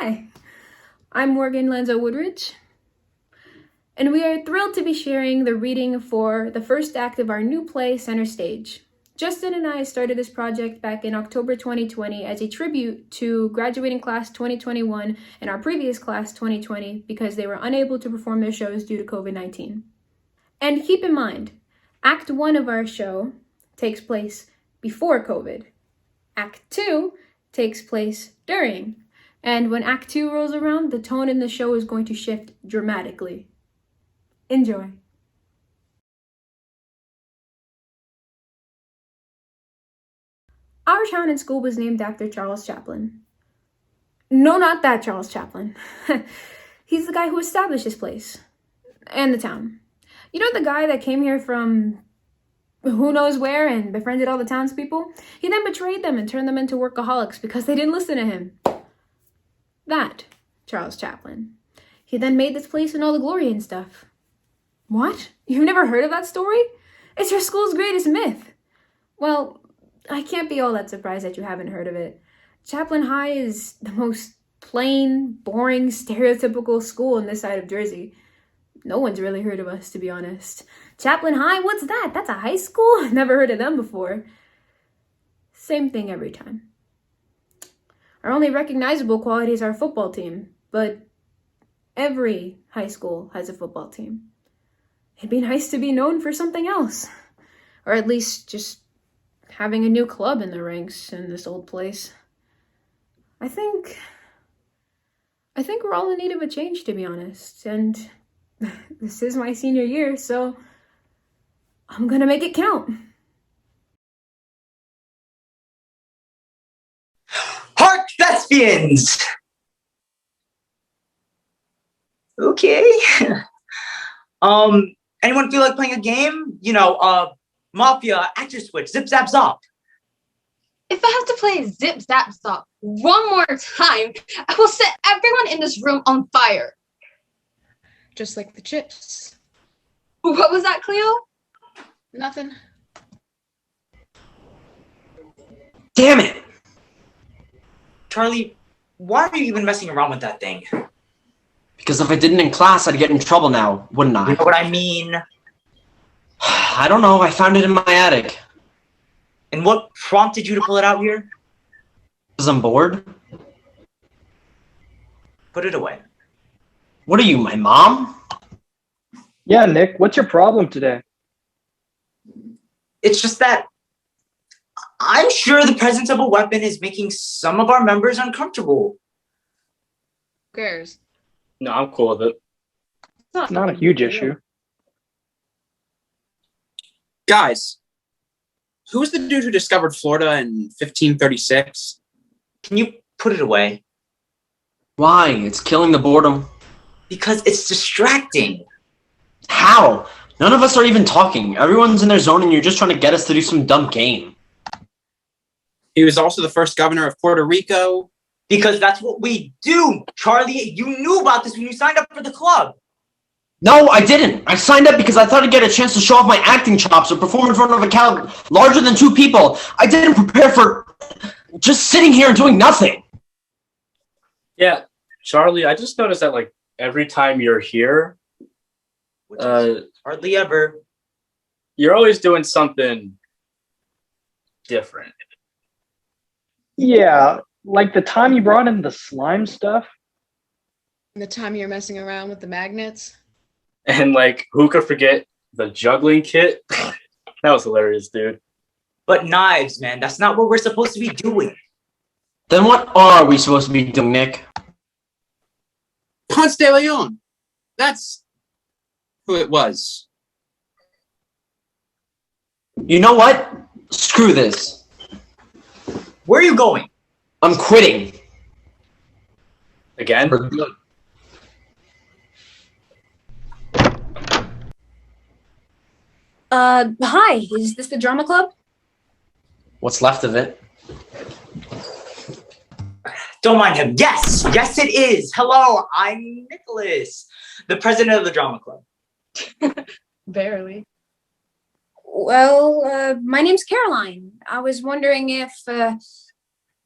Hi, I'm Morgan LanzotWoodridge, and we are thrilled to be sharing the reading for the first act of our new play, Centerstage. Justin and I started this project back in October 2020 as a tribute to graduating class 2021 and our previous class 2020 because they were unable to perform their shows due to COVID-19. And keep in mind, Act 1 of our show takes place before COVID. Act 2 takes place during. And when Act 2 rolls around, the tone in the show is going to shift dramatically. Enjoy. Our town and school was named after Charles Chaplin. No, not that Charles Chaplin. He's the guy who established this place and the town. You know the guy that came here from who knows where and befriended all the townspeople? He then betrayed them and turned them into workaholics because they didn't listen to him. That Charles Chaplin. He then made this place in all the glory and stuff. What? You've never heard of that story? It's your school's greatest myth. Well, I can't be all that surprised that you haven't heard of it. Chaplin High is the most plain, boring, stereotypical school in this side of Jersey. No one's really heard of us, to be honest. Chaplin High? What's that? That's a high school? Never heard of them before. Same thing every time. Our only recognizable quality is our football team, but every high school has a football team. It'd be nice to be known for something else. Or at least just having a new club in the ranks in this old place. I think we're all in need of a change, to be honest. And this is my senior year, so I'm gonna make it count. Hark, thespians! Okay. Anyone feel like playing a game? Mafia, actor switch, zip zap zop. If I have to play zip zap zop one more time, I will set everyone in this room on fire. Just like the chips. What was that, Cleo? Nothing. Damn it! Charlie, why are you even messing around with that thing? Because if I didn't in class, I'd get in trouble now, wouldn't I? You know what I mean? I don't know. I found it in my attic. And what prompted you to pull it out here? Because I'm bored. Put it away. What are you, my mom? Yeah, Nick, what's your problem today? It's just that I'm sure the presence of a weapon is making some of our members uncomfortable. Who cares? No, I'm cool with it. It's not a huge issue. Guys, who was the dude who discovered Florida in 1536? Can you put it away? Why? It's killing the boredom. Because it's distracting. How? None of us are even talking. Everyone's in their zone and you're just trying to get us to do some dumb game. He was also the first governor of Puerto Rico. Because that's what we do, Charlie. You knew about this when you signed up for the club. No, I didn't. I signed up because I thought I'd get a chance to show off my acting chops or perform in front of a crowd larger than 2 people. I didn't prepare for just sitting here and doing nothing. Yeah, Charlie, I just noticed that every time you're here, Which is hardly ever. you're always doing something different. Yeah, like the time you brought in the slime stuff. And the time you're messing around with the magnets. And who could forget the juggling kit? That was hilarious, dude. But knives, man, that's not what we're supposed to be doing. Then what are we supposed to be doing, Nick? Ponce de Leon. That's who it was. You know what? Screw this. Where are you going? I'm quitting. Again? For good. Hi, is this the drama club? What's left of it? Don't mind him. Yes, it is. Hello, I'm Nicholas, the president of the drama club. Barely. Well, my name's Caroline. I was wondering if,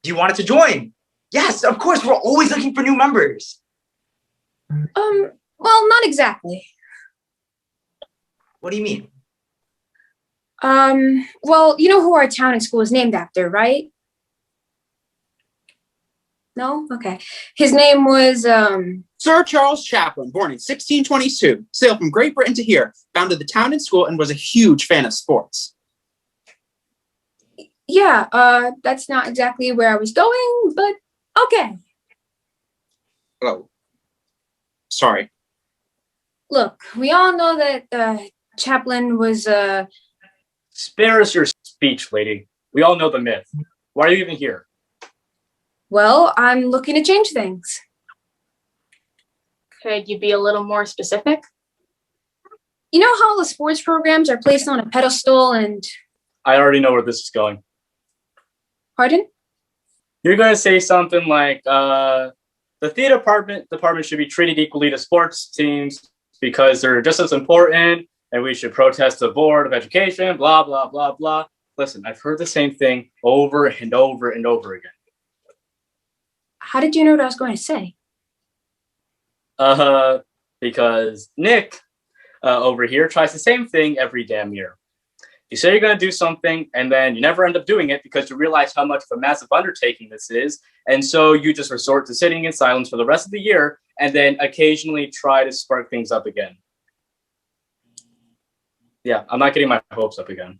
You wanted to join? Yes, of course, we're always looking for new members. Well, not exactly. What do you mean? Well, you know who our town and school is named after, right? No? Okay. His name was, Sir Charles Chaplin, born in 1622, sailed from Great Britain to here, founded the town and school, and was a huge fan of sports. yeah, that's not exactly where I was going, but okay. Oh, sorry. Look, we all know that, Chaplin was, Spare us your speech, lady. We all know the myth. Why are you even here? well, I'm looking to change things. Could you be a little more specific? You know how the sports programs are placed on a pedestal and, I already know where this is going. pardon? You're going to say something like, the theater department should be treated equally to sports teams because they're just as important, and we should protest the Board of Education, blah, blah, blah, blah. Listen, I've heard the same thing over and over and over again. How did you know what I was going to say? Because Nick over here tries the same thing every damn year. You say you're going to do something, and then you never end up doing it because you realize how much of a massive undertaking this is, and so you just resort to sitting in silence for the rest of the year, and then occasionally try to spark things up again. Yeah, I'm not getting my hopes up again.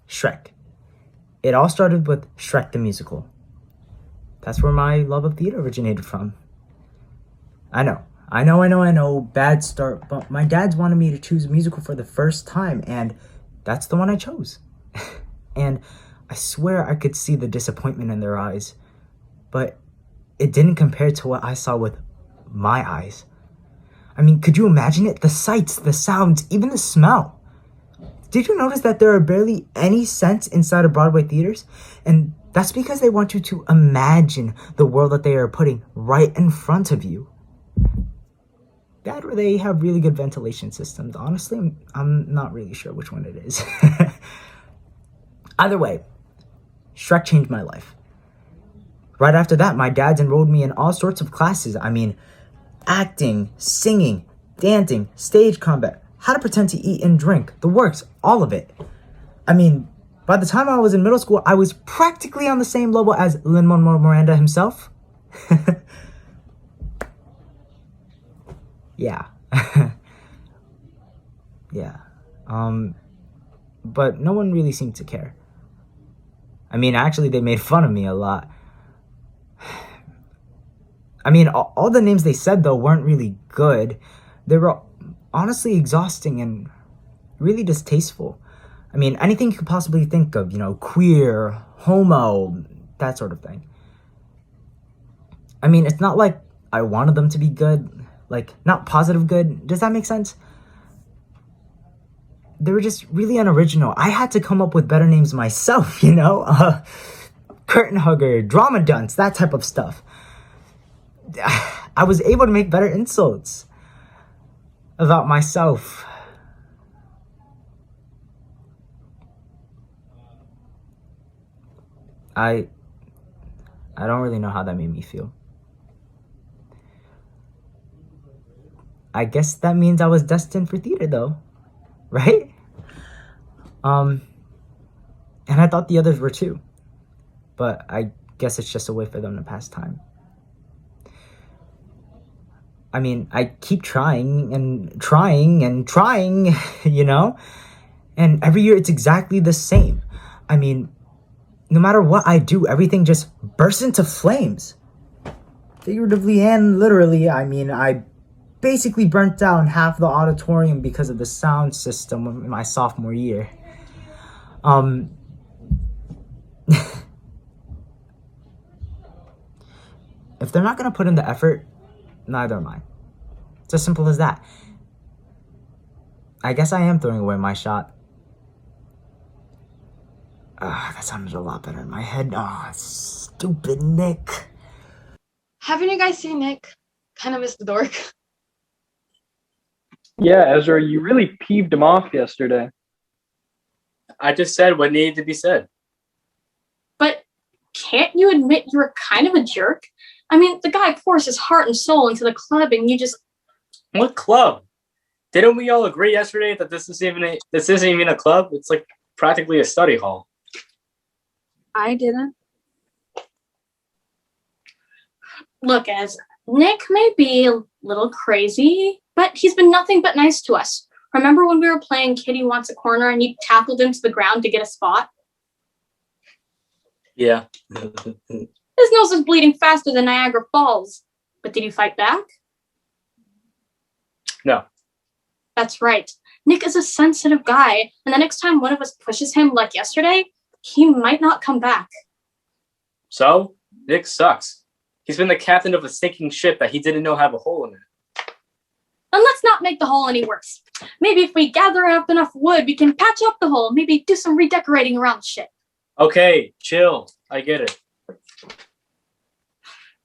Shrek. It all started with Shrek the Musical. That's where my love of theater originated from. I know, bad start, but my dad's wanted me to choose a musical for the first time, and that's the one I chose. And I swear I could see the disappointment in their eyes, but it didn't compare to what I saw with my eyes. I mean, could you imagine it? The sights, the sounds, even the smell. Did you notice that there are barely any scents inside of Broadway theaters? And that's because they want you to imagine the world that they are putting right in front of you. That or they have really good ventilation systems. Honestly, I'm not really sure which one it is. Either way, Shrek changed my life. Right after that, my dad's enrolled me in all sorts of classes. I mean, acting, singing, dancing, stage combat, how to pretend to eat and drink, the works, all of it. I mean, by the time I was in middle school, I was practically on the same level as Lin-Manuel Miranda himself. Yeah. Yeah. But no one really seemed to care. I mean, actually, they made fun of me a lot. I mean, all the names they said, though, weren't really good. They were honestly exhausting and really distasteful. I mean, anything you could possibly think of, queer, homo, that sort of thing. I mean, it's not like I wanted them to be good, like, not positive good. Does that make sense? They were just really unoriginal. I had to come up with better names myself, curtain hugger, drama dunce, that type of stuff. I was able to make better insults about myself. I don't really know how that made me feel. I guess that means I was destined for theater, though, right? And I thought the others were too, but I guess it's just a way for them to pass time. I mean, I keep trying and trying and trying, and every year it's exactly the same. I mean, no matter what I do, everything just bursts into flames. Figuratively and literally, I mean, I basically burnt down half the auditorium because of the sound system in my sophomore year. If they're not gonna put in the effort, neither am I. It's as simple as that. I guess I am throwing away my shot. That sounded a lot better in my head. Oh, stupid Nick. Haven't you guys seen Nick? Kind of miss the dork. Yeah, Ezra, you really peeved him off yesterday. I just said what needed to be said. But can't you admit you were kind of a jerk? I mean, the guy pours his heart and soul into the club, and you just... What club? Didn't we all agree yesterday that this isn't even a club? It's like practically a study hall. I didn't. Look, Ez, Nick may be a little crazy, but he's been nothing but nice to us. Remember when we were playing Kitty Wants a Corner and you tackled him to the ground to get a spot? Yeah. His nose is bleeding faster than Niagara Falls. But did you fight back? No. That's right. Nick is a sensitive guy, and the next time one of us pushes him like yesterday, he might not come back. So, Nick sucks. He's been the captain of a sinking ship that he didn't know have a hole in it. And let's not make the hole any worse. Maybe if we gather up enough wood, we can patch up the hole, maybe do some redecorating around the ship. Okay, chill. I get it.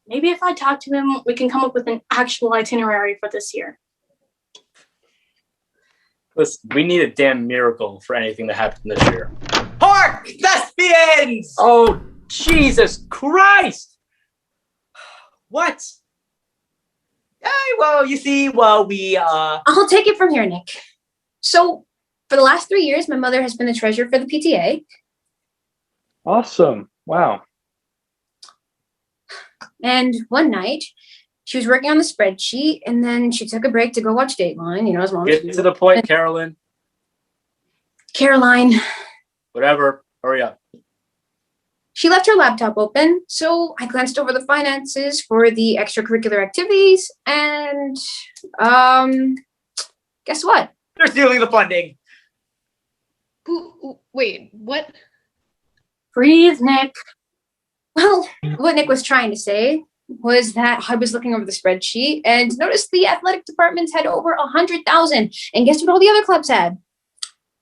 Maybe if I talk to him, we can come up with an actual itinerary for this year. Listen, we need a damn miracle for anything to happen this year. Hark! Thespians! Oh, Jesus Christ! What? Well, you see, I'll take it from here, Nick. So, for the last 3 years, my mother has been the treasurer for the PTA. Awesome. Wow. And one night, she was working on the spreadsheet, and then she took a break to go watch Dateline, as moms do. Get to the point, Carolyn. Caroline. Whatever. Hurry up. She left her laptop open, so I glanced over the finances for the extracurricular activities, and, guess what? They're stealing the funding. Wait, what? Breathe, Nick. Well, what Nick was trying to say was that I was looking over the spreadsheet and noticed the athletic departments had over 100,000. And guess what all the other clubs had?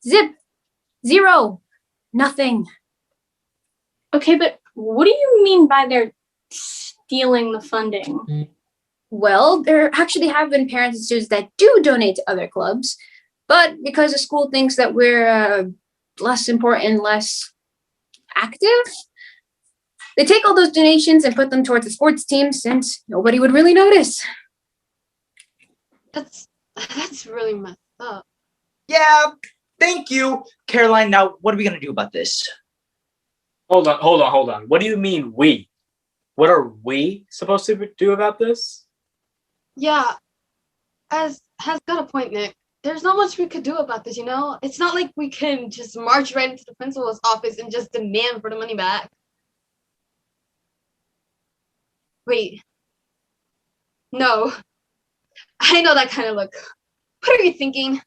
Zip. Zero. Nothing. Okay, but what do you mean by they're stealing the funding? Well, there actually have been parents and students that do donate to other clubs, but because the school thinks that we're less important, less active, they take all those donations and put them towards the sports team since nobody would really notice. That's really messed up. Yeah, thank you. Caroline, now what are we going to do about this? Hold on. What do you mean we? What are we supposed to do about this? Yeah, has got a point, Nick. There's not much we could do about this, It's not like we can just march right into the principal's office and just demand for the money back. Wait. No. I know that kind of look. What are you thinking?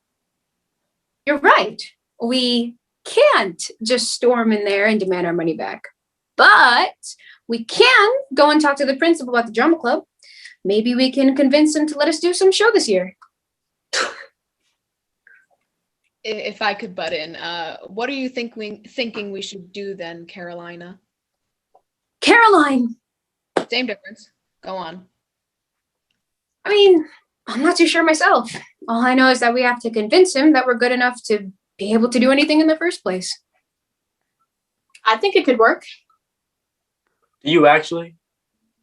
You're right. We can't just storm in there and demand our money back. But we can go and talk to the principal about the drama club. Maybe we can convince him to let us do some show this year. If I could butt in, what are you thinking we should do then, Carolina? Caroline! Same difference. Go on. I mean, I'm not too sure myself. All I know is that we have to convince him that we're good enough to be able to do anything in the first place. I think it could work. Do you actually?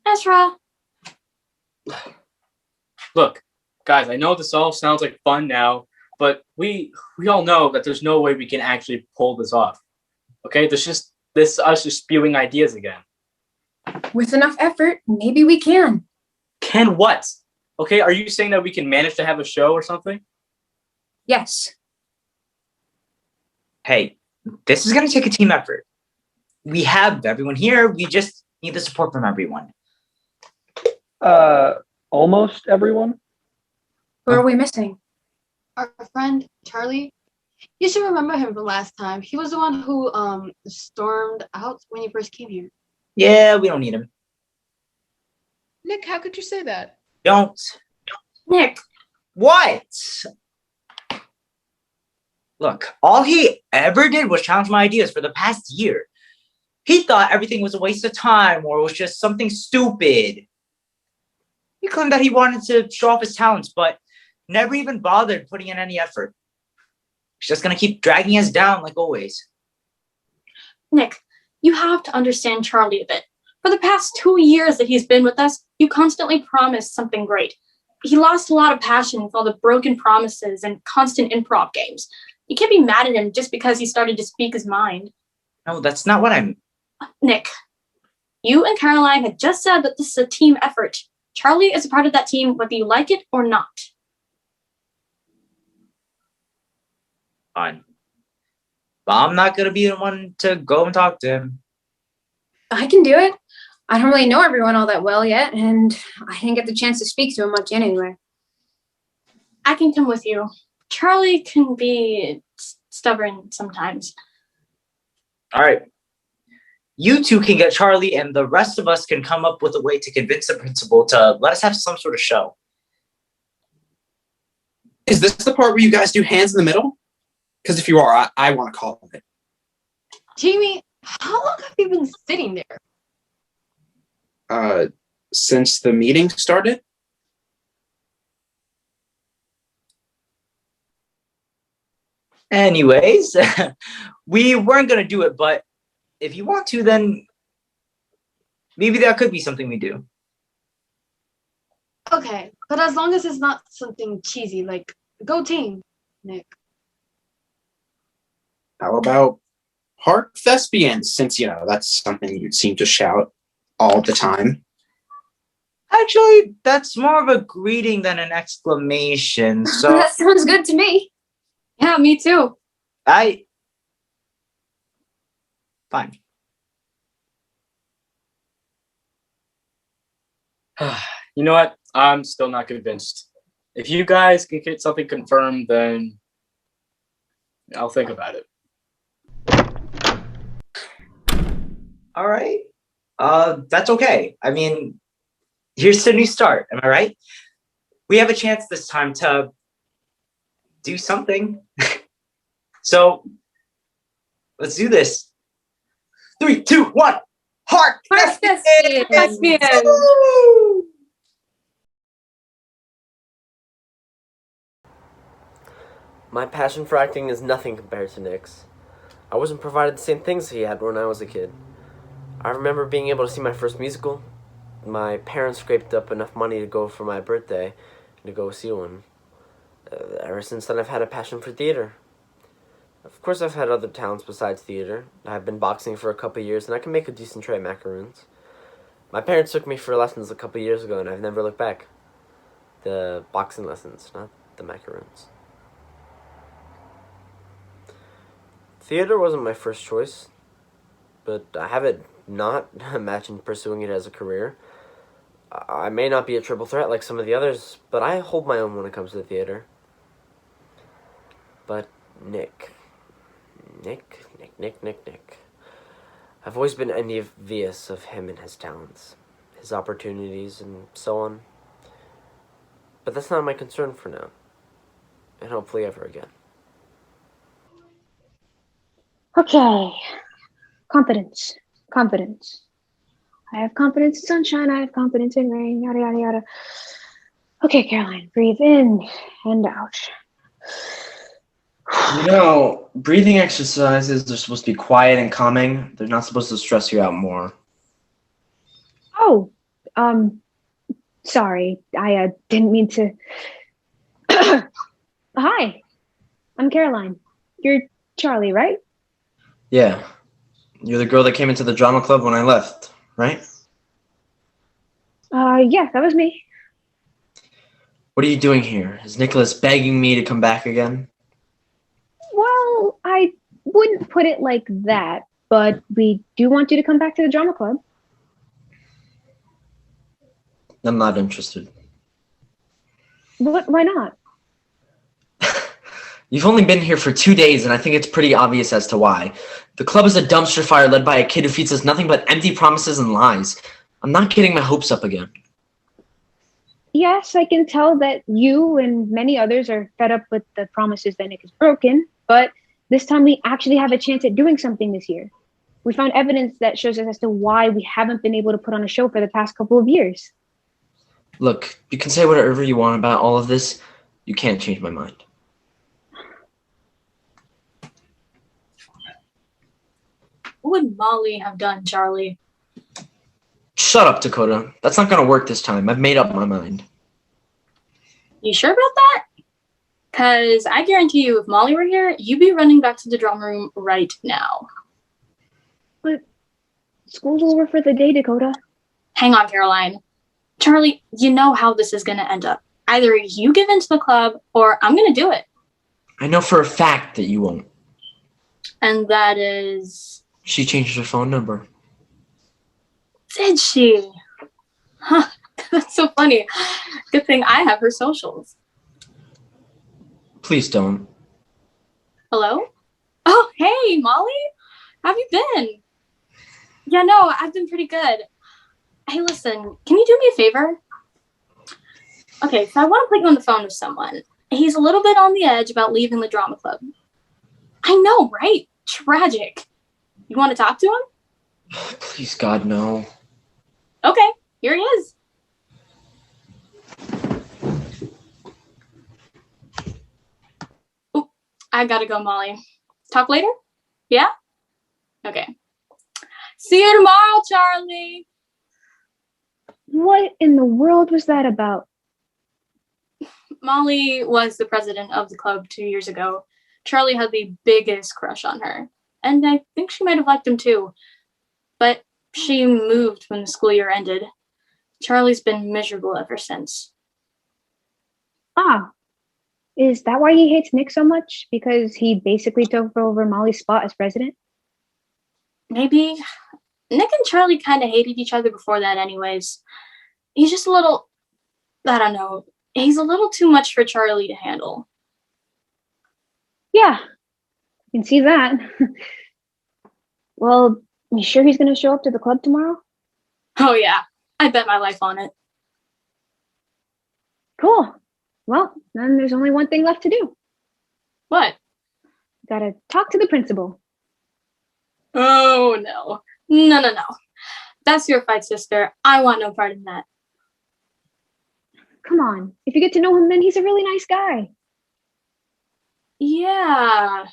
Ezra. Look, guys, I know this all sounds like fun now, but we all know that there's no way we can actually pull this off. Okay? This is us just spewing ideas again. With enough effort, maybe we can. Can what? Okay, are you saying that we can manage to have a show or something? Yes. Hey, this is going to take a team effort. We have everyone here. We just need the support from everyone. Almost everyone? Who are we missing? Our friend, Charlie. You should remember him from last time. He was the one who stormed out when you first came here. Yeah, we don't need him. Nick, how could you say that? Don't. Nick. What? Look, all he ever did was challenge my ideas for the past year. He thought everything was a waste of time or it was just something stupid. He claimed that he wanted to show off his talents, but Never even bothered putting in any effort. She's just gonna keep dragging us down like always. Nick, you have to understand Charlie a bit. For the past 2 years that he's been with us, you constantly promised something great. He lost a lot of passion with all the broken promises and constant improv games. You can't be mad at him just because he started to speak his mind. No, that's not what I'm... Nick, you and Caroline had just said that this is a team effort. Charlie is a part of that team whether you like it or not. Fine. But I'm not gonna be the one to go and talk to him. I can do it. I don't really know everyone all that well yet, and I didn't get the chance to speak to him much anyway. I can come with you. Charlie can be stubborn sometimes. All right. You two can get Charlie, and the rest of us can come up with a way to convince the principal to let us have some sort of show. Is this the part where you guys do hands in the middle? Because if you are, I want to call it. Jamie, how long have you been sitting there? Since the meeting started? Anyways, we weren't going to do it, but if you want to, then maybe that could be something we do. Okay, but as long as it's not something cheesy, like, go team, Nick. How about Heart Thespians, since, you know, that's something you seem to shout all the time. Actually, that's more of a greeting than an exclamation, so... That sounds good to me. Yeah, me too. Fine. You know what? I'm still not convinced. If you guys can get something confirmed, then I'll think about it. All right. That's okay. I mean, here's to a new start. Am I right? We have a chance this time to do something. So let's do this. 3, 2, 1. Heart Thespians. Woo! My passion for acting is nothing compared to Nick's. I wasn't provided the same things he had when I was a kid. I remember being able to see my first musical. My parents scraped up enough money to go for my birthday to go see one. Ever since then, I've had a passion for theater. Of course, I've had other talents besides theater. I've been boxing for a couple years, and I can make a decent tray of macaroons. My parents took me for lessons a couple years ago, and I've never looked back. The boxing lessons, not the macaroons. Theater wasn't my first choice, but I haven't not imagined pursuing it as a career. I may not be a triple threat like some of the others, but I hold my own when it comes to theater. But Nick. I've always been envious of him and his talents, his opportunities, and so on. But that's not my concern for now, and hopefully ever again. Okay. Confidence. I have confidence in sunshine. I have confidence in rain. Yada, yada, yada. Okay, Caroline. Breathe in and out. You know, breathing exercises are supposed to be quiet and calming. They're not supposed to stress you out more. Oh, sorry. I didn't mean to. Hi, I'm Caroline. You're Charlie, right? Yeah. You're the girl that came into the drama club when I left, right? Yeah, that was me. What are you doing here? Is Nicholas begging me to come back again? Well, I wouldn't put it like that, but we do want you to come back to the drama club. I'm not interested. What? Why not? You've only been here for 2 days, and I think it's pretty obvious as to why. The club is a dumpster fire led by a kid who feeds us nothing but empty promises and lies. I'm not getting my hopes up again. Yes, I can tell that you and many others are fed up with the promises that Nick has broken, but this time we actually have a chance at doing something this year. We found evidence that shows us as to why we haven't been able to put on a show for the past couple of years. Look, you can say whatever you want about all of this. You can't change my mind. What would Molly have done, Charlie? Shut up, Dakota. That's not gonna work this time. I've made up my mind. You sure about that? Because I guarantee you, if Molly were here, you'd be running back to the drama room right now. But school's over for the day, Dakota. Hang on, Caroline. Charlie, you know how this is going to end up. Either you give in to the club, or I'm going to do it. I know for a fact that you won't. And that is... She changed her phone number. Did she? Huh, that's so funny. Good thing I have her socials. Please don't. Hello? Oh, hey, Molly. How have you been? Yeah, no, I've been pretty good. Hey, listen, can you do me a favor? Okay, so I want to put you on the phone with someone. He's a little bit on the edge about leaving the drama club. I know, right? Tragic. You want to talk to him? Please, God, no. Okay, here he is. Oop, I gotta go, Molly. Talk later? Yeah? Okay. See you tomorrow, Charlie. What in the world was that about? Molly was the president of the club 2 years ago. Charlie had the biggest crush on her. And I think she might have liked him too. But she moved when the school year ended. Charlie's been miserable ever since. Ah, is that why he hates Nick so much? Because he basically took over Molly's spot as president? Maybe. Nick and Charlie kind of hated each other before that anyways. He's just a little, I don't know, he's a little too much for Charlie to handle. Yeah, I can see that. Well, you sure he's going to show up to the club tomorrow? Oh yeah, I bet my life on it. Cool. Well, then there's only one thing left to do. What? Gotta talk to the principal. Oh no. No. That's your fight, sister. I want no part in that. Come on. If you get to know him, then he's a really nice guy. Yeah.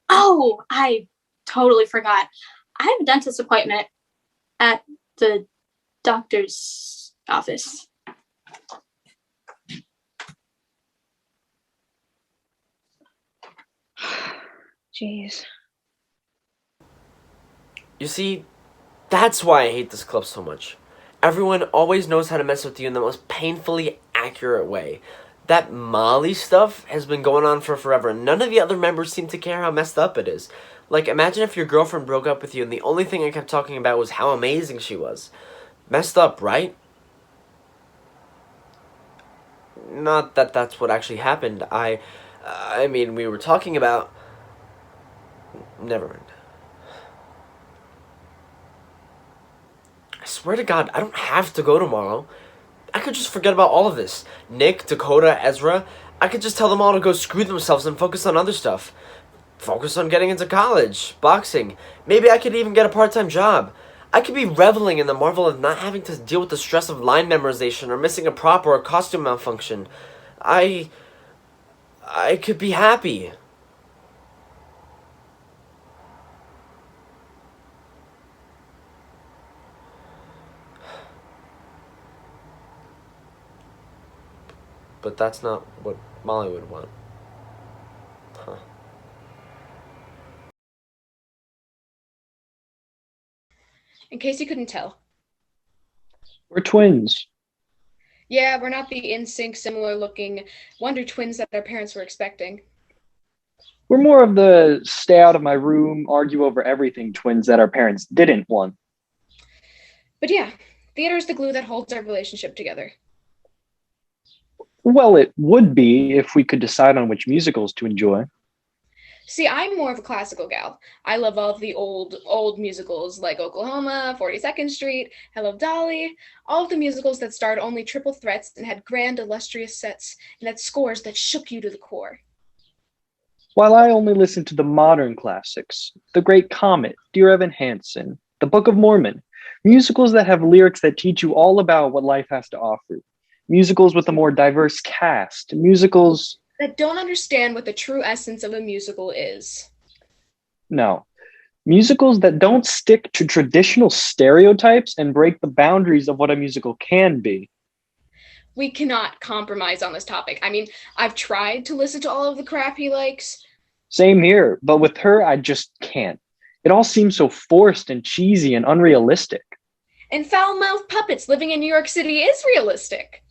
Oh, I totally forgot. I have a dentist appointment at the doctor's office. Jeez. You see, that's why I hate this club so much. Everyone always knows how to mess with you in the most painfully accurate way. That Molly stuff has been going on for forever, and none of the other members seem to care how messed up it is. Like, imagine if your girlfriend broke up with you and the only thing I kept talking about was how amazing she was. Messed up, right? Not that that's what actually happened. I mean, we were talking about... Never mind. I swear to God, I don't have to go tomorrow. I could just forget about all of this. Nick, Dakota, Ezra. I could just tell them all to go screw themselves and focus on other stuff. Focus on getting into college, boxing. Maybe I could even get a part-time job. I could be reveling in the marvel of not having to deal with the stress of line memorization or missing a prop or a costume malfunction. I could be happy. But that's not what Molly would want. Huh. In case you couldn't tell. We're twins. Yeah, we're not the in-sync, similar-looking wonder twins that our parents were expecting. We're more of the stay out of my room, argue over everything twins that our parents didn't want. But yeah, theater is the glue that holds our relationship together. Well, it would be if we could decide on which musicals to enjoy. See, I'm more of a classical gal. I love all of the old musicals like Oklahoma, 42nd Street, Hello Dolly, all of the musicals that starred only triple threats and had grand, illustrious sets and had scores that shook you to the core. While I only listen to the modern classics, The Great Comet, Dear Evan Hansen, The Book of Mormon, musicals that have lyrics that teach you all about what life has to offer. musicals with a more diverse cast, musicals. That don't understand what the true essence of a musical is. No. Musicals that don't stick to traditional stereotypes and break the boundaries of what a musical can be. We cannot compromise on this topic. I mean, I've tried to listen to all of the crap he likes. Same here, but with her, I just can't. It all seems so forced and cheesy and unrealistic. And foul-mouthed puppets living in New York City is realistic.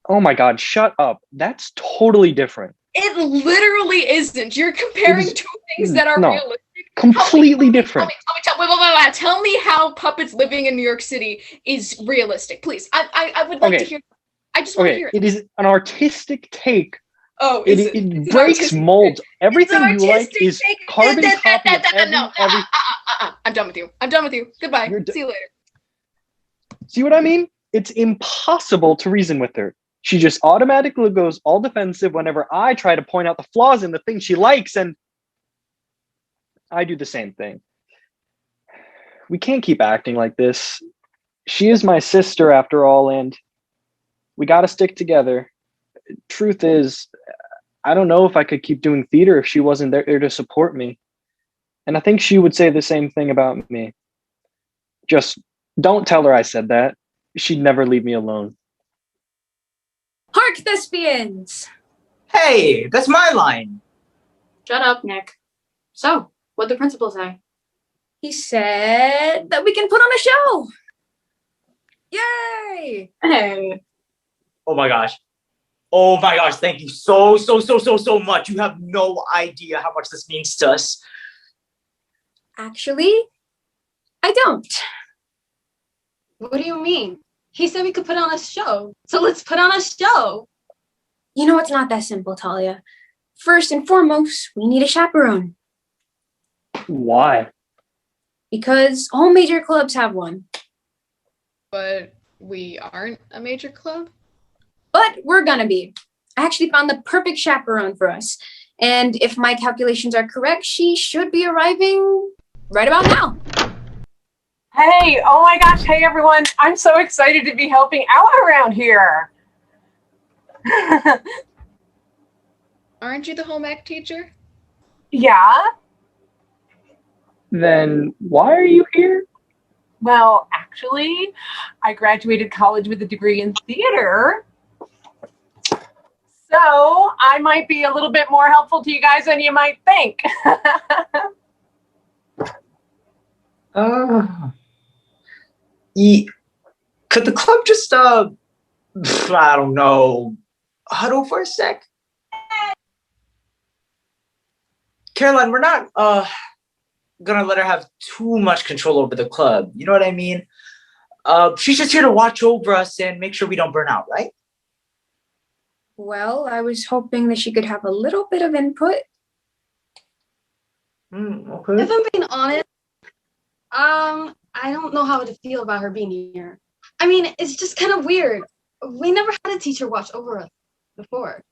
Oh my God, shut up. That's totally different. It literally isn't. You're comparing two things that are realistic. Completely different. Tell me how puppets living in New York City is realistic, please. I would like to hear. I just want to hear it. It is an artistic take. Oh, it breaks molds. Everything you like is carbon copy of every. I'm done with you. I'm done with you. Goodbye. See you later. See what I mean? It's impossible to reason with her. She just automatically goes all defensive whenever I try to point out the flaws in the things she likes, and I do the same thing. We can't keep acting like this. She is my sister after all, and we got to stick together. Truth is, I don't know if I could keep doing theater if she wasn't there to support me. And I think she would say the same thing about me. Just don't tell her I said that. She'd never leave me alone. Hark, thespians! Hey, that's my line. Shut up, Nick. So, what'd the principal say? He said that we can put on a show. Yay! Hey. Oh my gosh. Oh my gosh, thank you so much. You have no idea how much this means to us. Actually, I don't. What do you mean? He said we could put on a show. So let's put on a show. You know, it's not that simple, Talia. First and foremost, we need a chaperone. Why? Because all major clubs have one. But we aren't a major club? But we're gonna be. I actually found the perfect chaperone for us. And if my calculations are correct, she should be arriving right about now. Hey, oh my gosh, hey everyone. I'm so excited to be helping out around here. Aren't you the home ec teacher? Yeah? Then why are you here? Well, actually, I graduated college with a degree in theater. So I might be a little bit more helpful to you guys than you might think. Could the club just, I don't know, huddle for a sec? Caroline, we're not, gonna let her have too much control over the club. You know what I mean? She's just here to watch over us and make sure we don't burn out, right? Well, I was hoping that she could have a little bit of input. Okay. If I'm being honest, I don't know how to feel about her being here. I mean, it's just kind of weird. We never had a teacher watch over us before.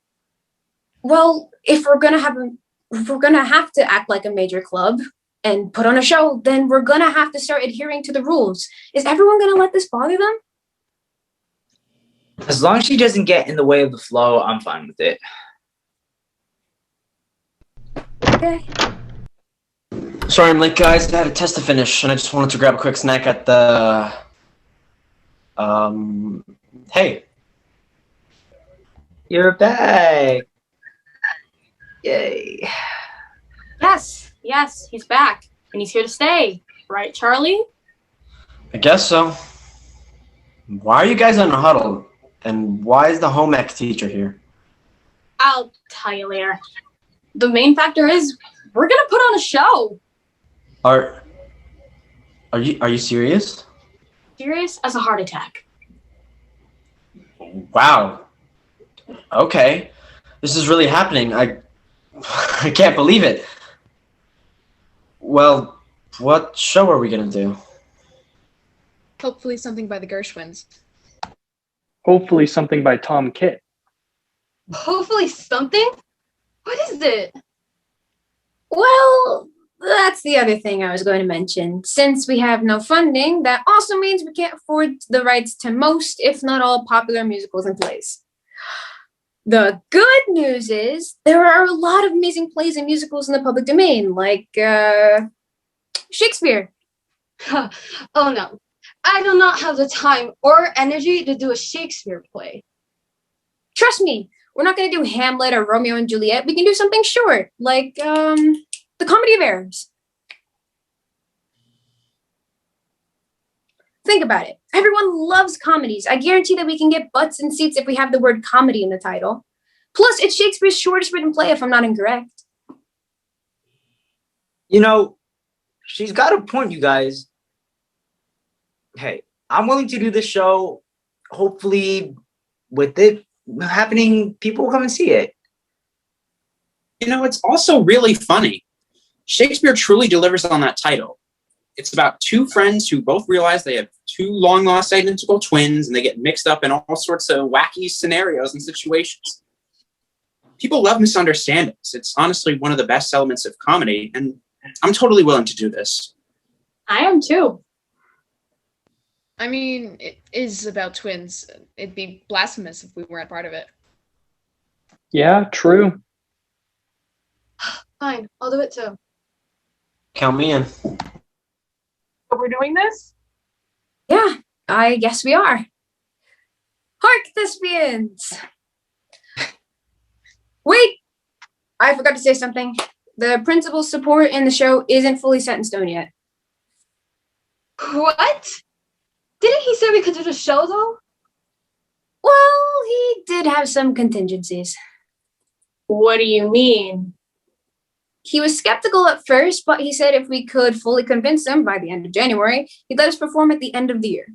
Well, if we're gonna have to act like a major club and put on a show, then we're gonna have to start adhering to the rules. Is everyone gonna let this bother them? As long as she doesn't get in the way of the flow, I'm fine with it. Okay. Sorry I'm late, guys. I had a test to finish, and I just wanted to grab a quick snack at the... Hey. You're back. Yay. Yes, he's back. And he's here to stay. Right, Charlie? I guess so. Why are you guys in a huddle? And why is the home ec teacher here? I'll tell you later. The main factor is we're gonna put on a show. Are you serious? Serious as a heart attack. Wow. Okay. This is really happening. I can't believe it. Well, what show are we gonna do? Hopefully something by the Gershwins. Hopefully something by Tom Kitt. Hopefully something? What is it? Well, that's the other thing I was going to mention. Since we have no funding, that also means we can't afford the rights to most, if not all, popular musicals and plays. The good news is there are a lot of amazing plays and musicals in the public domain, like Shakespeare. Oh no, I do not have the time or energy to do a Shakespeare play. Trust me, we're not going to do Hamlet or Romeo and Juliet. We can do something short, like The Comedy of Errors. Think about it. Everyone loves comedies. I guarantee that we can get butts in seats if we have the word comedy in the title. Plus, it's Shakespeare's shortest written play, if I'm not incorrect. You know, she's got a point, you guys. Hey, I'm willing to do this show. Hopefully, with it happening, people will come and see it. You know, it's also really funny. Shakespeare truly delivers on that title. It's about two friends who both realize they have two long-lost identical twins, and they get mixed up in all sorts of wacky scenarios and situations. People love misunderstandings. It's honestly one of the best elements of comedy, and I'm totally willing to do this. I am too. I mean, it is about twins. It'd be blasphemous if we weren't part of it. Yeah, true. Fine, I'll do it too. Count me in. But we're doing this? Yeah, I guess we are. Hark, thespians! Wait! I forgot to say something. The principal's support in the show isn't fully set in stone yet. What? Didn't he say we could do the show though? Well, he did have some contingencies. What do you mean? He was skeptical at first, but he said if we could fully convince him by the end of January, he'd let us perform at the end of the year.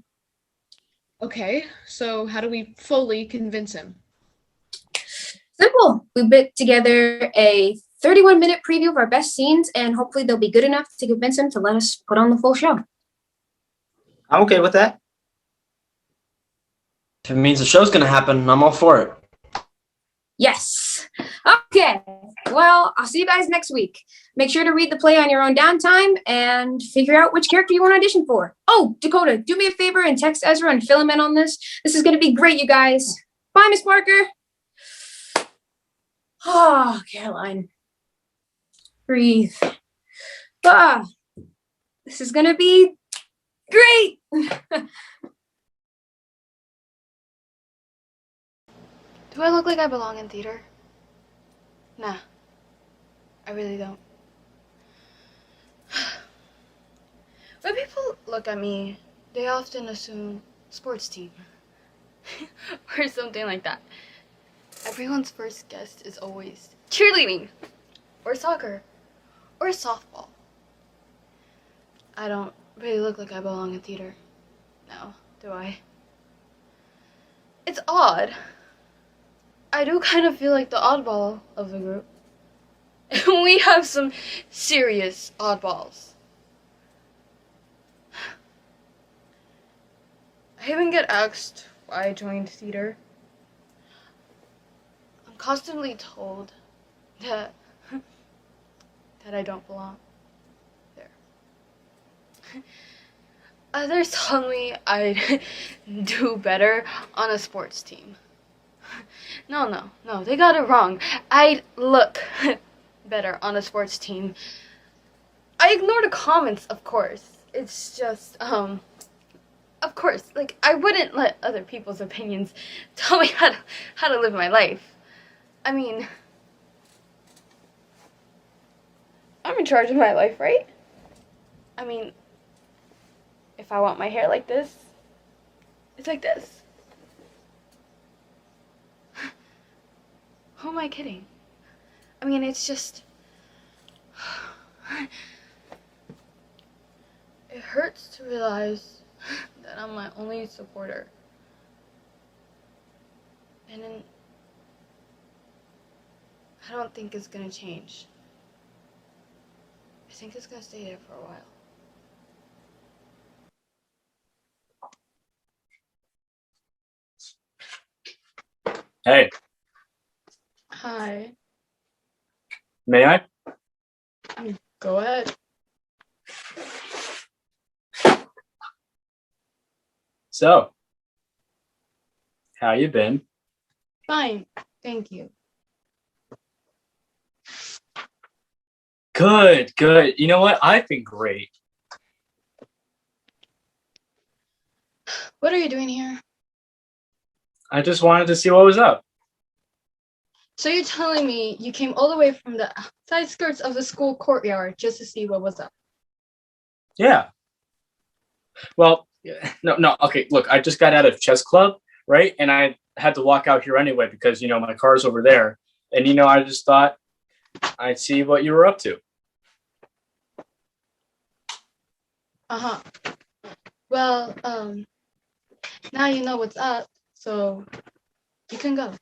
Okay, so how do we fully convince him? Simple. We put together a 31-minute preview of our best scenes, and hopefully they'll be good enough to convince him to let us put on the full show. I'm okay with that. If it means the show's gonna happen, I'm all for it. Yes. Okay. Well, I'll see you guys next week. Make sure to read the play on your own downtime and figure out which character you want to audition for. Oh, Dakota, do me a favor and text Ezra and fill him in on this. This is going to be great, you guys. Bye, Miss Parker. Oh, Caroline. Breathe. Ah, this is going to be great. Do I look like I belong in theater? Nah, I really don't. When people look at me, they often assume sports team or something like that. Everyone's first guess is always cheerleading or soccer or softball. I don't really look like I belong in theater. No, do I? It's odd. I do kind of feel like the oddball of the group. We have some serious oddballs. I even get asked why I joined theater. I'm constantly told that I don't belong there. Others tell me I'd do better on a sports team. No, they got it wrong. I'd look better on a sports team. I ignore the comments, of course. It's just, of course, like, I wouldn't let other people's opinions tell me how to live my life. I mean, I'm in charge of my life, right? I mean, if I want my hair like this, it's like this. Who am I kidding? I mean, it's just... It hurts to realize that I'm my only supporter. And then... I don't think it's gonna change. I think it's gonna stay there for a while. Hey, Hi. may I? Go ahead. So, how you been? Fine, thank you. Good, good. You know what? I've been great. What are you doing here? I just wanted to see what was up. So you're telling me you came all the way from the outside skirts of the school courtyard just to see what was up? Yeah. Well, no. Okay, look, I just got out of chess club, right? And I had to walk out here anyway because, my car's over there. And, I just thought I'd see what you were up to. Uh-huh. Well, now you know what's up, so you can go.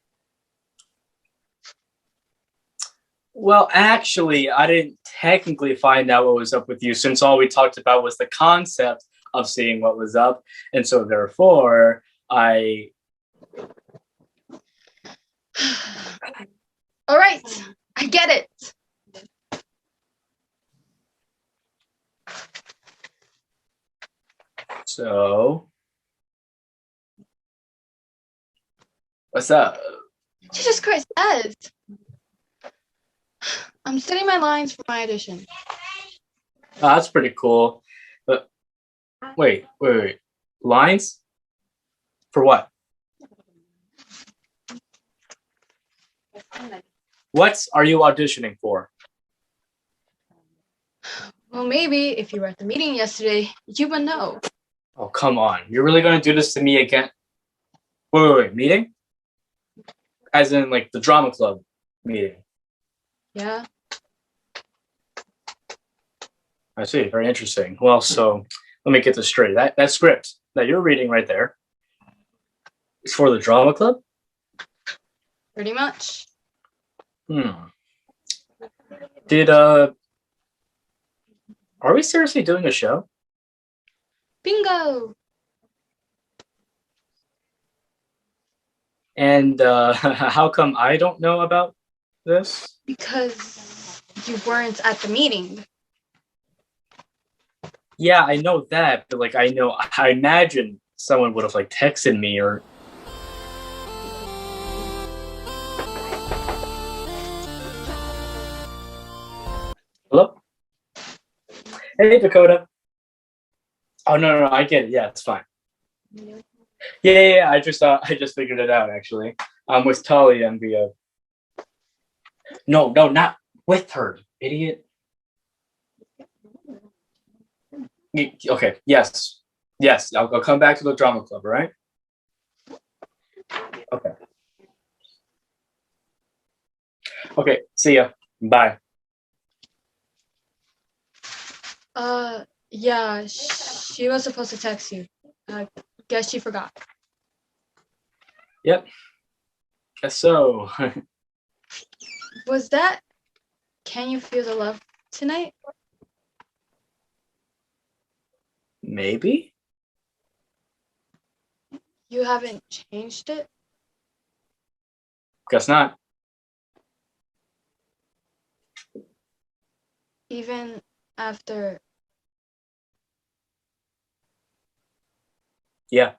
Well, actually, I didn't technically find out what was up with you since all we talked about was the concept of seeing what was up. And so therefore, I... All right, I get it. So... What's up? Jesus Christ, Ez. I'm studying my lines for my audition. Oh, that's pretty cool. But wait. Lines? For what? What are you auditioning for? Well, maybe if you were at the meeting yesterday, you would know. Oh, come on. You're really going to do this to me again? Wait. Meeting? As in, like, the drama club meeting? Yeah. I see. Very interesting. Well, so let me get this straight. That script that you're reading right there is for the drama club? Pretty much. Are we seriously doing a show? Bingo! And how come I don't know about this? Because you weren't at the meeting. Yeah, I know that, but like I imagine someone would have like texted me or hello? Hey Dakota. Oh no, I get it. Yeah, it's fine. Yeah. I just figured it out actually. I'm with Tali and the No, not with her, idiot. Okay, yes. I'll come back to the drama club, all right? Okay, see ya. Bye. Yeah, she was supposed to text you. I guess she forgot. Yep. Guess so. Was that Can You Feel the Love Tonight? Maybe? You haven't changed it? Guess not. Even after... Yeah.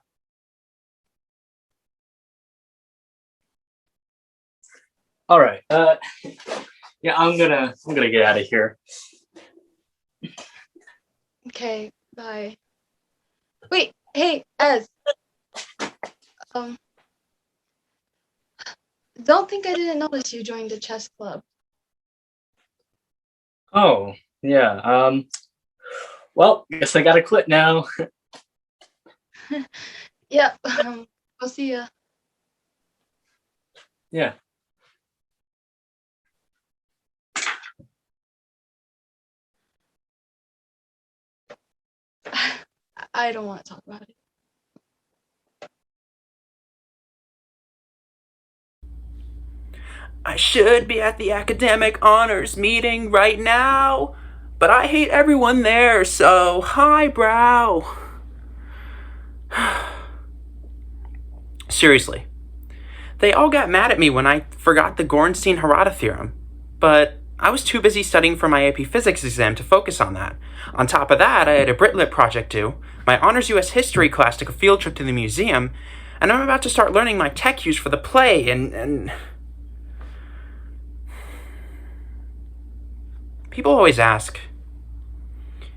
All right. Yeah, I'm gonna get out of here. Okay, bye. Wait, hey, Ez. Don't think I didn't notice you joined the chess club. Oh, yeah. Well, guess I gotta quit now. Yep. I'll see ya. Yeah. I don't want to talk about it. I should be at the academic honors meeting right now, but I hate everyone there, so highbrow. Seriously, they all got mad at me when I forgot the Gorenstein-Harada theorem, but I was too busy studying for my AP Physics exam to focus on that. On top of that, I had a Brit-Lit project due, my Honors US History class took a field trip to the museum, and I'm about to start learning my tech cues for the play, and... People always ask,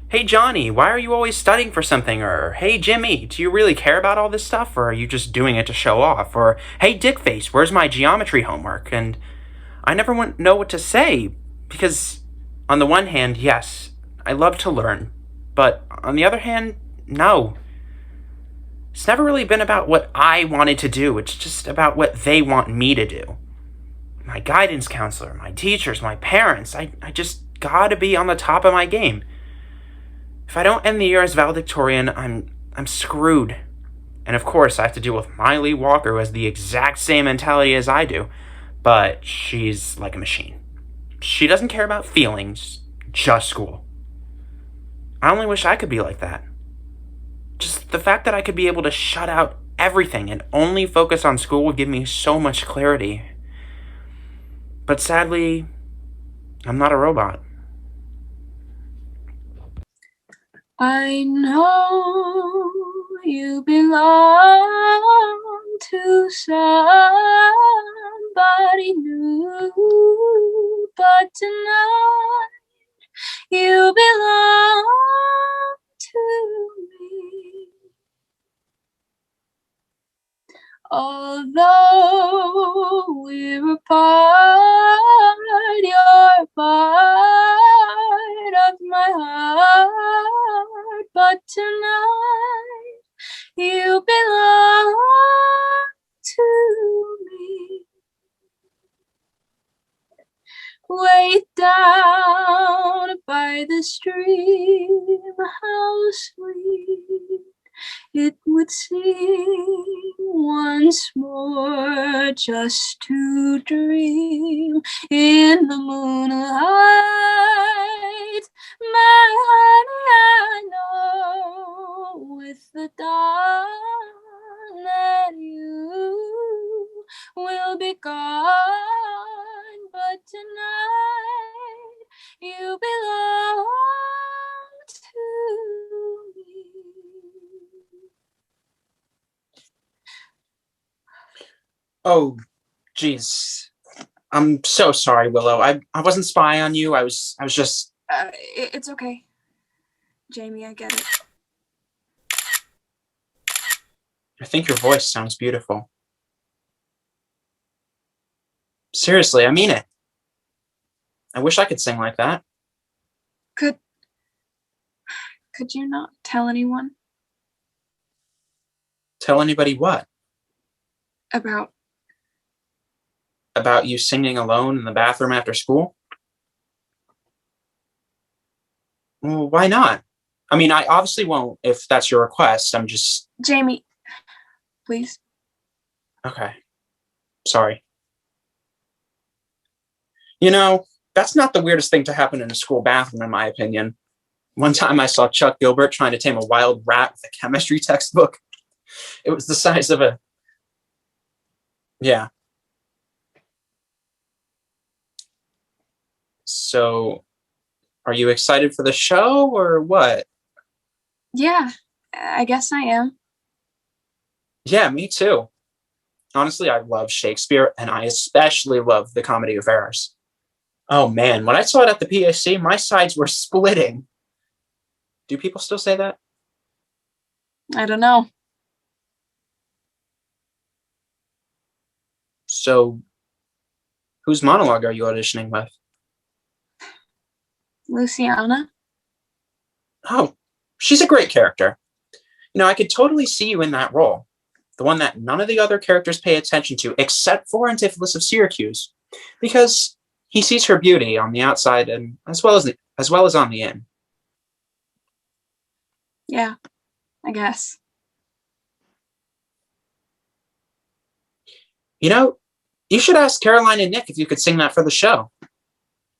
"Hey Johnny, why are you always studying for something?" Or, "Hey Jimmy, do you really care about all this stuff, or are you just doing it to show off?" Or, "Hey Dickface, where's my geometry homework?" And I never know what to say, because on the one hand, yes, I love to learn, but on the other hand, no. It's never really been about what I wanted to do, it's just about what they want me to do. My guidance counselor, my teachers, my parents, I just gotta be on the top of my game. If I don't end the year as valedictorian, I'm screwed. And of course, I have to deal with Miley Walker, who has the exact same mentality as I do, but she's like a machine. She doesn't care about feelings, just school. I only wish I could be like that. Just the fact that I could be able to shut out everything and only focus on school would give me so much clarity. But sadly, I'm not a robot. I know you belong to somebody new, but tonight you belong to me. Although we're apart, you're a part of my heart. But tonight you belong to me. Way down by the stream, how sweet it would seem once more just to dream in the moonlight. My honey, I know with the dawn that you will be gone, but tonight you belong to me. Oh, jeez. I'm so sorry, Willow. I wasn't spying on you. I was just... It's okay. Jamie, I get it. I think your voice sounds beautiful. Seriously, I mean it. I wish I could sing like that. Could you not tell anyone Tell anybody what? about You singing alone in the bathroom after school? Well, why not? I mean, I obviously won't if that's your request. I'm just... Jamie, please? Okay. Sorry. You know, that's not the weirdest thing to happen in a school bathroom, in my opinion. One time I saw Chuck Gilbert trying to tame a wild rat with a chemistry textbook. It was the size of a... Yeah. So, are you excited for the show or what? Yeah, I guess I am. Yeah, me too. Honestly, I love Shakespeare, and I especially love the Comedy of Errors. Oh man, when I saw it at the PAC, my sides were splitting. Do people still say that? I don't know. So, whose monologue are you auditioning with? Luciana? Oh, she's a great character. You know, I could totally see you in that role. The one that none of the other characters pay attention to, except for Antipholus of Syracuse, because he sees her beauty on the outside and as well as on the in. Yeah, I guess. You know, you should ask Caroline and Nick if you could sing that for the show.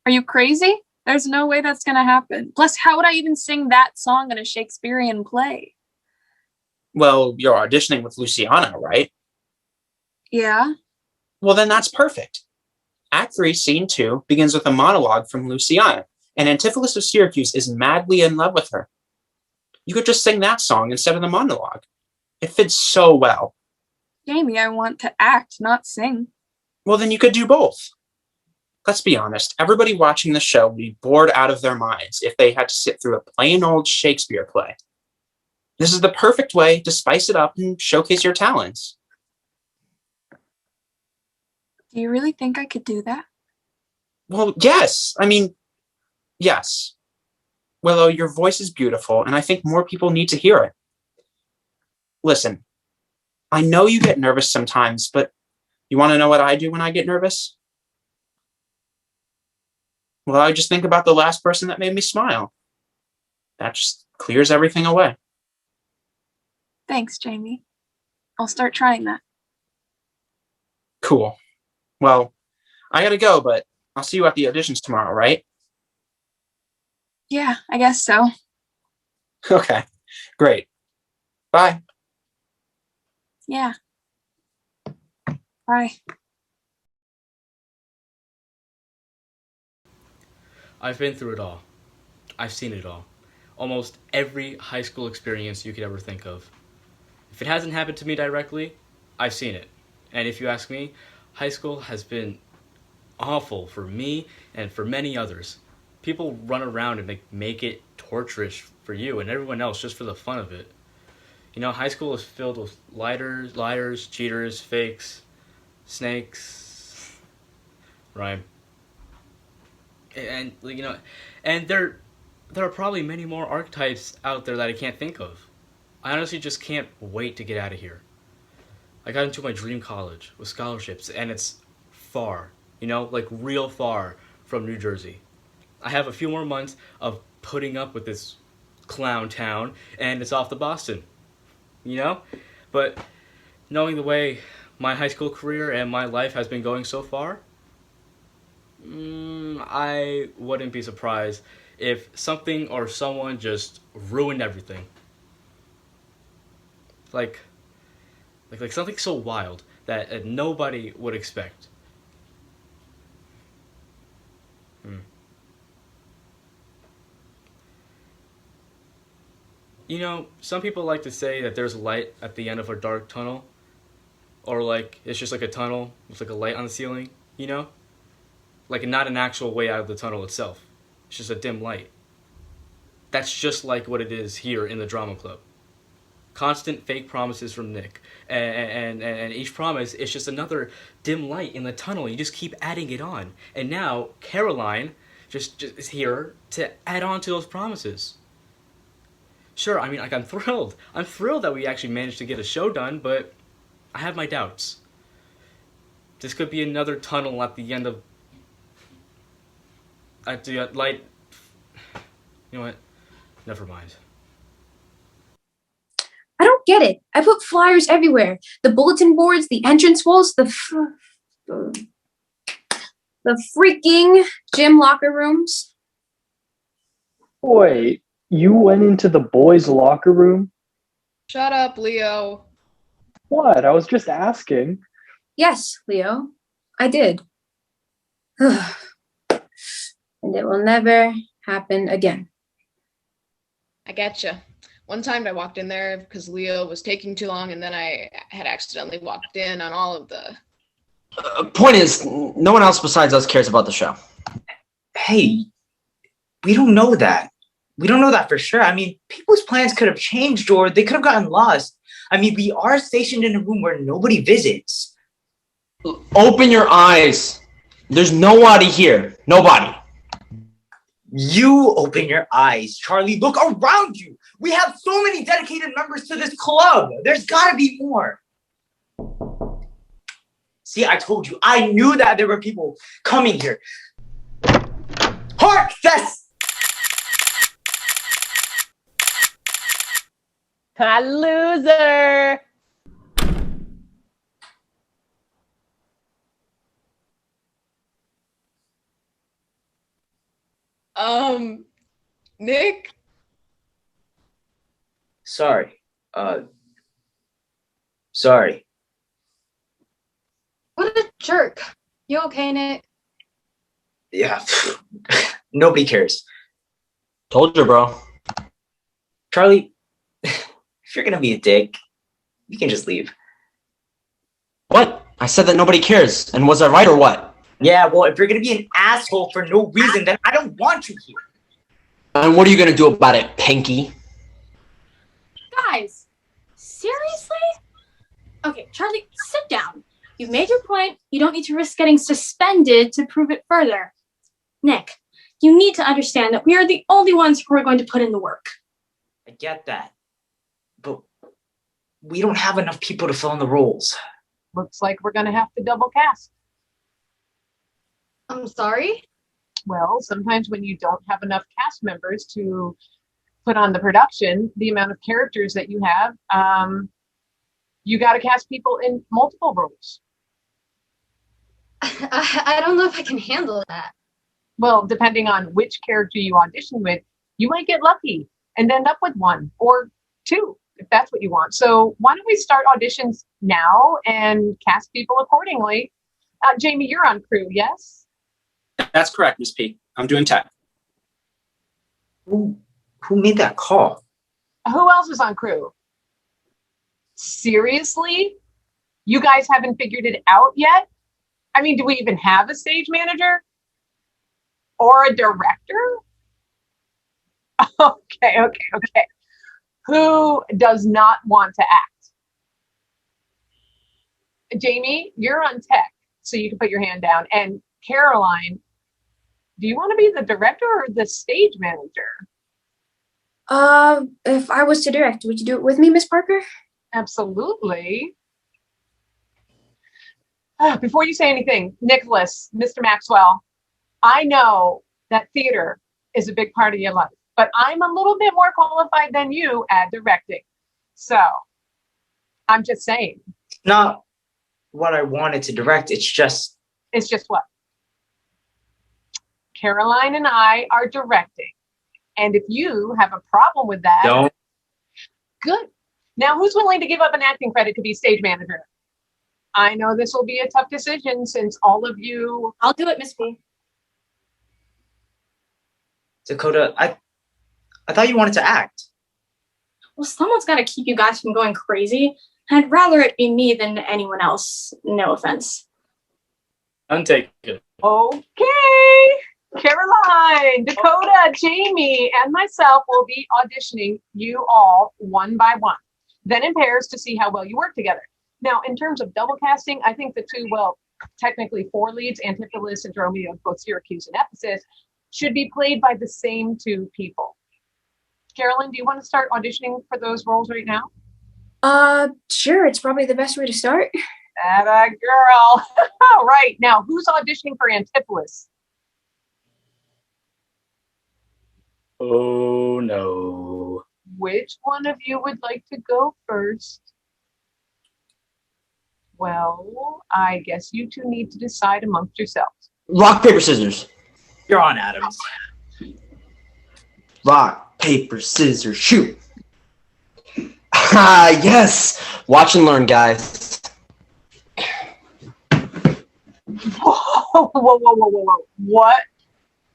Are you crazy? There's no way that's gonna happen. Plus, how would I even sing that song in a Shakespearean play? Well, you're auditioning with Luciana, right? Yeah. Well, then that's perfect. Act 3, Scene 2 begins with a monologue from Luciana, and Antipholus of Syracuse is madly in love with her. You could just sing that song instead of the monologue. It fits so well. Jamie, I want to act, not sing. Well, then you could do both. Let's be honest, everybody watching the show would be bored out of their minds if they had to sit through a plain old Shakespeare play. This is the perfect way to spice it up and showcase your talents. Do you really think I could do that? Well, yes. Yes. Willow, your voice is beautiful, and I think more people need to hear it. Listen, I know you get nervous sometimes, but you want to know what I do when I get nervous? Well, I just think about the last person that made me smile. That just clears everything away. Thanks, Jamie. I'll start trying that. Cool. Well, I gotta go, but I'll see you at the auditions tomorrow, right? Yeah, I guess so. Okay, great. Bye. Yeah. Bye. I've been through it all. I've seen it all. Almost every high school experience you could ever think of. If it hasn't happened to me directly, I've seen it. And if you ask me, high school has been awful for me and for many others. People run around and make it torturous for you and everyone else just for the fun of it. You know, high school is filled with liars, cheaters, fakes, snakes, rhyme. And you know, and there are probably many more archetypes out there that I can't think of. I honestly just can't wait to get out of here. I got into my dream college with scholarships, and it's far, you know, like real far from New Jersey. I have a few more months of putting up with this clown town, and it's off to Boston, you know? But knowing the way my high school career and my life has been going so far, I wouldn't be surprised if something or someone just ruined everything. Like something so wild that nobody would expect. You know, some people like to say that there's a light at the end of a dark tunnel. Or like, it's just like a tunnel with like a light on the ceiling, you know? Like not an actual way out of the tunnel itself. It's just a dim light. That's just like what it is here in the drama club. Constant fake promises from Nick. And each promise is just another dim light in the tunnel. You just keep adding it on. And now Caroline just is here to add on to those promises. Sure, I mean, like, I'm thrilled. I'm thrilled that we actually managed to get a show done, but I have my doubts. This could be another tunnel at the end of... At the light... You know what? Never mind. I don't get it. I put flyers everywhere. The bulletin boards, the entrance walls, the freaking gym locker rooms. Wait, you went into the boys' locker room? Shut up, Leo. What? I was just asking. Yes, Leo, I did. And it will never happen again. I getcha. One time I walked in there because Leo was taking too long, and then I had accidentally walked in on all of the... Point is, no one else besides us cares about the show. Hey, we don't know that. We don't know that for sure. I mean, people's plans could have changed or they could have gotten lost. I mean, we are stationed in a room where nobody visits. Open your eyes. There's nobody here. Nobody. You open your eyes, Charlie. Look around you. We have so many dedicated members to this club. There's gotta be more. See, I told you. I knew that there were people coming here. Hark! That's... A loser. Nick? Sorry. Sorry. What a jerk. You okay, Nick? Yeah, nobody cares. Told you, bro. Charlie, if you're gonna be a dick, you can just leave. What? I said that nobody cares. And was I right or what? Yeah, well, if you're gonna be an asshole for no reason, then I don't want you here. And what are you gonna do about it, Pinky? Guys, seriously? Okay, Charlie, sit down. You've made your point. You don't need to risk getting suspended to prove it further. Nick, you need to understand that we are the only ones who are going to put in the work. I get that. But we don't have enough people to fill in the roles. Looks like we're going to have to double cast. I'm sorry? Well, sometimes when you don't have enough cast members to put on the production, the amount of characters that you have, you got to cast people in multiple roles. I don't know if I can handle that. Well, depending on which character you audition with, you might get lucky and end up with one or two, if that's what you want. So why don't we start auditions now and cast people accordingly? Jamie, you're on crew, yes? That's correct, Miss P. I'm doing tech. Who made that call? Who else is on crew? Seriously? You guys haven't figured it out yet? I mean, do we even have a stage manager? Or a director? Okay. Who does not want to act? Jamie, you're on tech, so you can put your hand down. And Caroline, do you want to be the director or the stage manager? If I was to direct, would you do it with me, Miss Parker? Absolutely. Before you say anything, Nicholas, Mr. Maxwell, I know that theater is a big part of your life, but I'm a little bit more qualified than you at directing. So I'm just saying. Not what I wanted to direct. It's just what? Caroline and I are directing. And if you have a problem with that, don't. Good. Now, who's willing to give up an acting credit to be stage manager? I know this will be a tough decision since all of you. I'll do it, Miss P. Dakota, I thought you wanted to act. Well, someone's got to keep you guys from going crazy. I'd rather it be me than anyone else. No offense. Untake it. Okay. Caroline, Dakota, Jamie, and myself will be auditioning you all one by one, then in pairs to see how well you work together. Now, in terms of double casting, I think the two, well, technically four leads, Antipholus and Dromio, both Syracuse and Ephesus, should be played by the same two people. Carolyn, do you want to start auditioning for those roles right now? Sure. It's probably the best way to start. Atta girl. Right. Now, who's auditioning for Antipholus? Oh, no. Which one of you would like to go first? Well, I guess you two need to decide amongst yourselves. Rock, paper, scissors. You're on, Adams. Rock, paper, scissors, shoot. Ah, yes. Watch and learn, guys. Whoa. What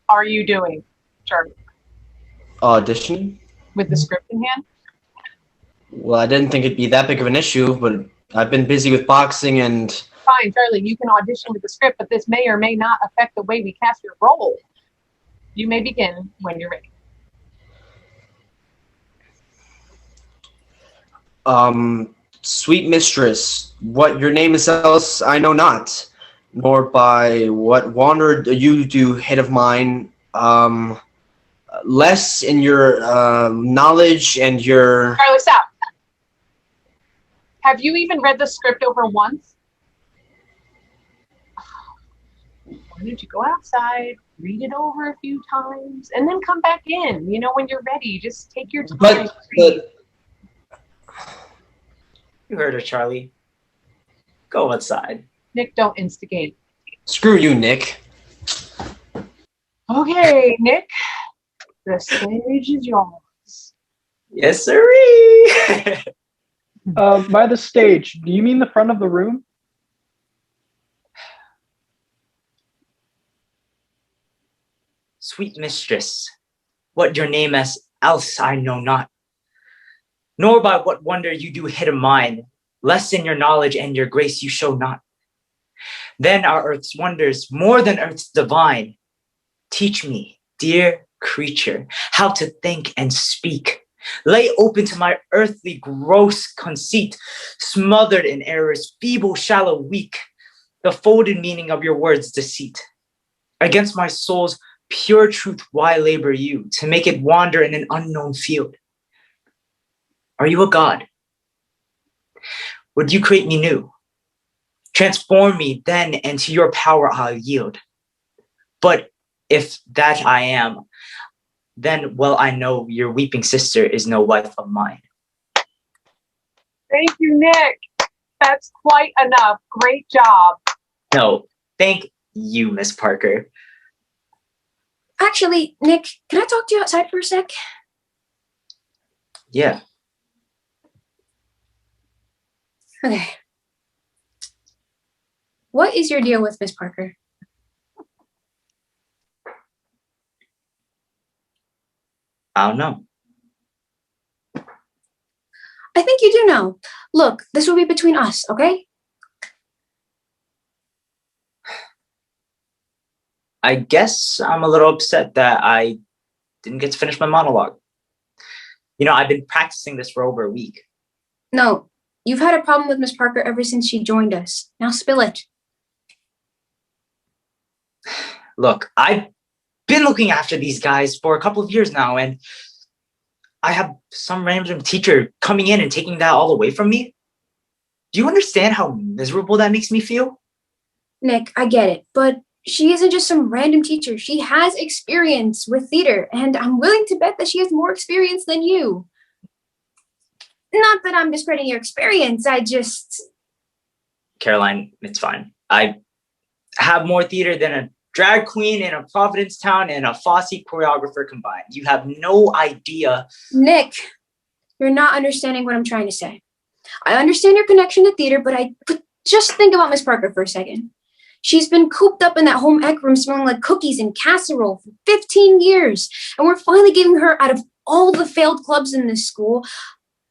are you doing, Charlie? Auditioning? With the script in hand? Well, I didn't think it'd be that big of an issue, but I've been busy with boxing and... Fine, Charlie, you can audition with the script, but this may or may not affect the way we cast your role. You may begin when you're ready. Sweet mistress, what your name is else I know not, nor by what wandered you do hit of mine, less in your knowledge and your... Charlie, stop. Have you even read the script over once? Why don't you go outside, read it over a few times, and then come back in? You know, when you're ready, just take your time. But you heard her, Charlie. Go outside. Nick, don't instigate. Screw you, Nick. Okay, Nick, the stage is yours. Yes, sirree. By the stage, do you mean the front of the room? sweet mistress, what your name as else I know not, nor by what wonder you do hid a mine, less in your knowledge and your grace you show not. Then are earth's wonders more than earth's divine. Teach me, dear creature, how to think and speak. Lay open to my earthly gross conceit, smothered in errors, feeble, shallow, weak, the folded meaning of your words' deceit. Against my soul's pure truth, why labor you, to make it wander in an unknown field? Are you a god? Would you create me new? Transform me then, and to your power I'll yield. But if that I am, then well I know your weeping sister is no wife of mine. Thank you, Nick. That's quite enough. Great job. No, thank you, Miss Parker. Actually, Nick, can I talk to you outside for a sec? Yeah. Okay. What is your deal with Miss Parker? I don't know. I think you do know. Look, this will be between us, okay? I guess I'm a little upset that I didn't get to finish my monologue. You know, I've been practicing this for over a week. No, you've had a problem with Miss Parker ever since she joined us. Now spill it. Look, I've been looking after these guys for a couple of years now, and I have some random teacher coming in and taking that all away from me. Do you understand how miserable that makes me feel? Nick, I get it, but she isn't just some random teacher. She has experience with theater, and I'm willing to bet that she has more experience than you. Not that I'm discrediting your experience, I just... Caroline, it's fine. I have more theater than a drag queen in a Providence town and a Fosse choreographer combined. You have no idea. Nick, you're not understanding what I'm trying to say. I understand your connection to theater, but just think about Miss Parker for a second. She's been cooped up in that home ec room smelling like cookies and casserole for 15 years. And we're finally giving her, out of all the failed clubs in this school,